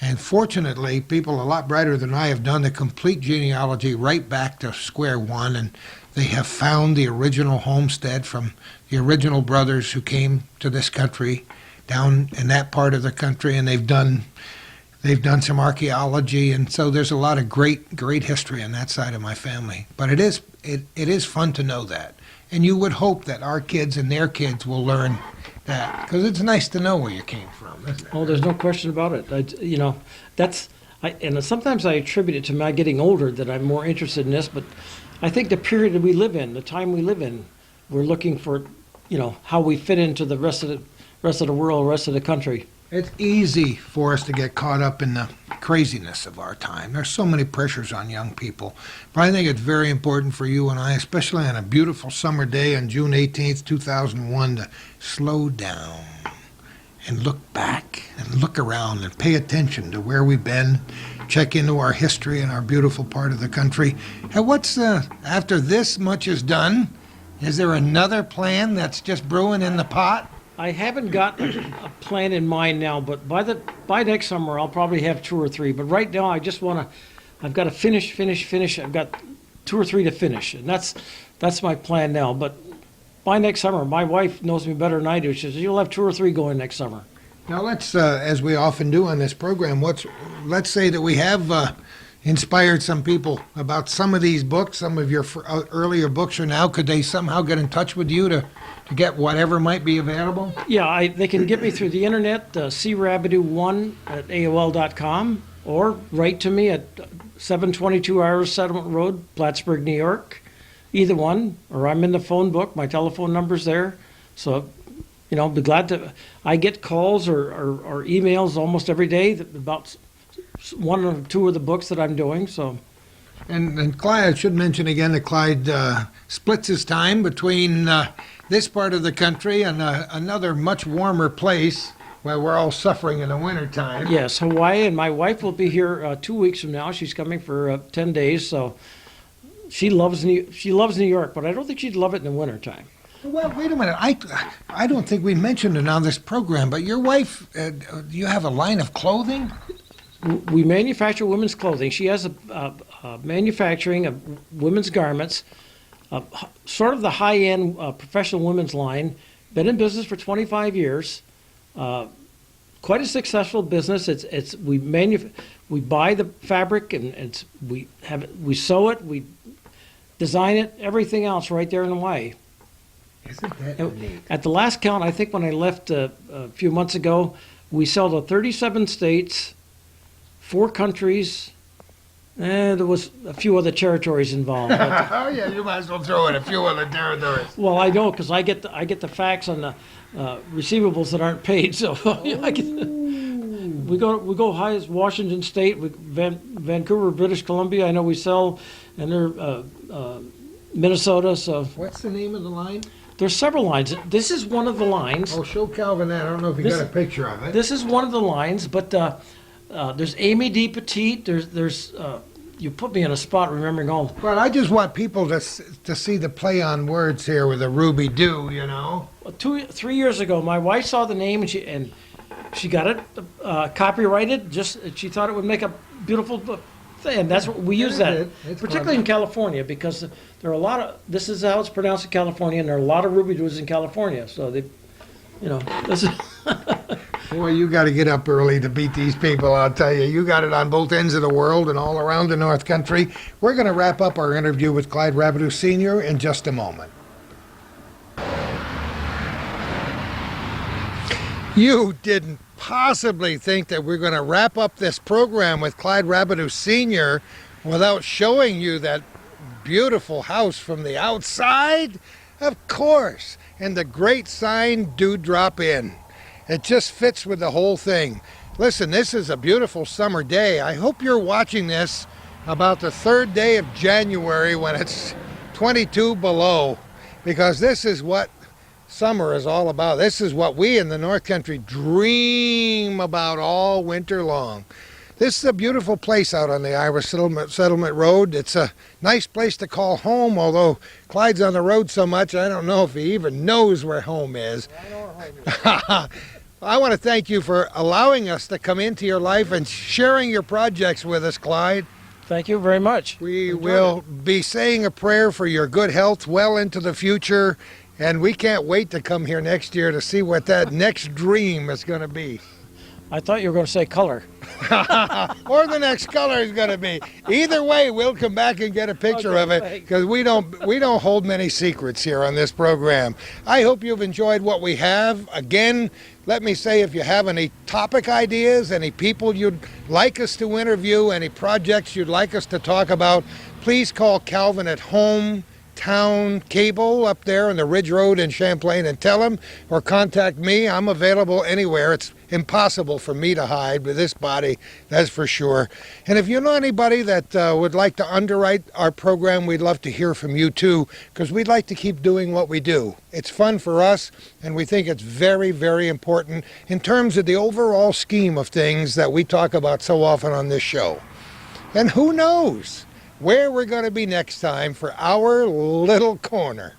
And fortunately, people a lot brighter than I have done the complete genealogy right back to square one, and they have found the original homestead from the original brothers who came to this country down in that part of the country, and they've done some archaeology, and so there's a lot of great history on that side of my family. But it is fun to know that, and you would hope that our kids and their kids will learn that, because it's nice to know where you came from, isn't it? Oh, there's no question about it. And sometimes I attribute it to my getting older that I'm more interested in this, but I think the period that we live in, the time we live in, we're looking for, how we fit into the rest of the world, rest of the country. It's easy for us to get caught up in the craziness of our time. There's so many pressures on young people. But I think it's very important for you and I, especially on a beautiful summer day on June 18th, 2001, to slow down and look back and look around and pay attention to where we've been, check into our history and our beautiful part of the country. And after this much is done, is there another plan that's just brewing in the pot? I haven't got a plan in mind now, but by next summer I'll probably have 2 or 3. But right now I've got to finish. I've got 2 or 3 to finish, and that's my plan now. But by next summer, my wife knows me better than I do. She says you'll have 2 or 3 going next summer. Now let's, as we often do on this program, let's say that we have inspired some people about some of these books, some of your earlier books are now. Could they somehow get in touch with you to get whatever might be available? Yeah, they can get me through the internet, crabideau1 at AOL.com, or write to me at 722 Irish Settlement Road, Plattsburgh, New York. Either one, or I'm in the phone book. My telephone number's there. So, be glad to. I get calls or emails almost every day about 1 or 2 of the books that I'm doing. So. And Clyde, I should mention again that Clyde splits his time between this part of the country and another much warmer place where we're all suffering in the wintertime. Yes, Hawaii, and my wife will be here 2 weeks from now. She's coming for 10 days, so she loves New York, but I don't think she'd love it in the wintertime. Well, wait a minute. I don't think we mentioned it on this program, but your wife, you have a line of clothing? We manufacture women's clothing. She has a manufacturing of women's garments, sort of the high-end professional women's line. Been in business for 25 years. Quite a successful business. We buy the fabric and we sew it, we design it, everything else right there in Hawaii. Isn't that neat? At the last count, I think when I left a few months ago, we sell to 37 states, 4 countries, and there was a few other territories involved. Oh yeah, you might as well throw in a few other territories. Well, I know because I get the facts on the receivables that aren't paid. So we go high as Washington State, Vancouver, British Columbia. I know we sell, and they're Minnesota. So what's the name of the line? There's several lines. This is one of the lines. Oh, show Calvin that. I don't know if you got a picture of it. This is one of the lines, but there's Amy D. Petite. There's you put me in a spot remembering all. Well, I just want people to see the play on words here with the Ruby Doo, 3 years ago, my wife saw the name and she got it copyrighted. She thought it would make a beautiful thing, and that's what we use that, particularly in California, because there are a lot of. This is how it's pronounced in California, and there are a lot of Ruby Doos in California. So this is. Boy, you got to get up early to beat these people, I'll tell you. You got it on both ends of the world and all around the North Country. We're going to wrap up our interview with Clyde Rabideau Sr. in just a moment. You didn't possibly think that we're going to wrap up this program with Clyde Rabideau Sr. without showing you that beautiful house from the outside? Of course. And the great sign, "Do Drop In." It just fits with the whole thing. Listen, this is a beautiful summer day. I hope you're watching this about the 3rd day of January when it's 22 below, because this is what summer is all about. This is what we in the North Country dream about all winter long. This is a beautiful place out on the Iowa Settlement Road. It's a nice place to call home, although Clyde's on the road so much, I don't know if he even knows where home is. I know where home is. I want to thank you for allowing us to come into your life and sharing your projects with us, Clyde. Thank you very much. We Enjoyed will be saying a prayer for your good health well into the future, and we can't wait to come here next year to see what that next dream is going to be. I thought you were going to say color. Or the next color is going to be. Either way, we'll come back and get a picture of it, because we don't hold many secrets here on this program. I hope you've enjoyed what we have. Again, let me say, if you have any topic ideas, any people you'd like us to interview, any projects you'd like us to talk about, please call Calvin at Hometown Cable up there on the Ridge Road in Champlain and tell him, or contact me. I'm available anywhere. It's impossible for me to hide with this body, that's for sure. And if you know anybody that would like to underwrite our program, we'd love to hear from you too, because we'd like to keep doing what we do. It's fun for us, and we think it's very, very important in terms of the overall scheme of things that we talk about so often on this show. And who knows where we're going to be next time for our little corner.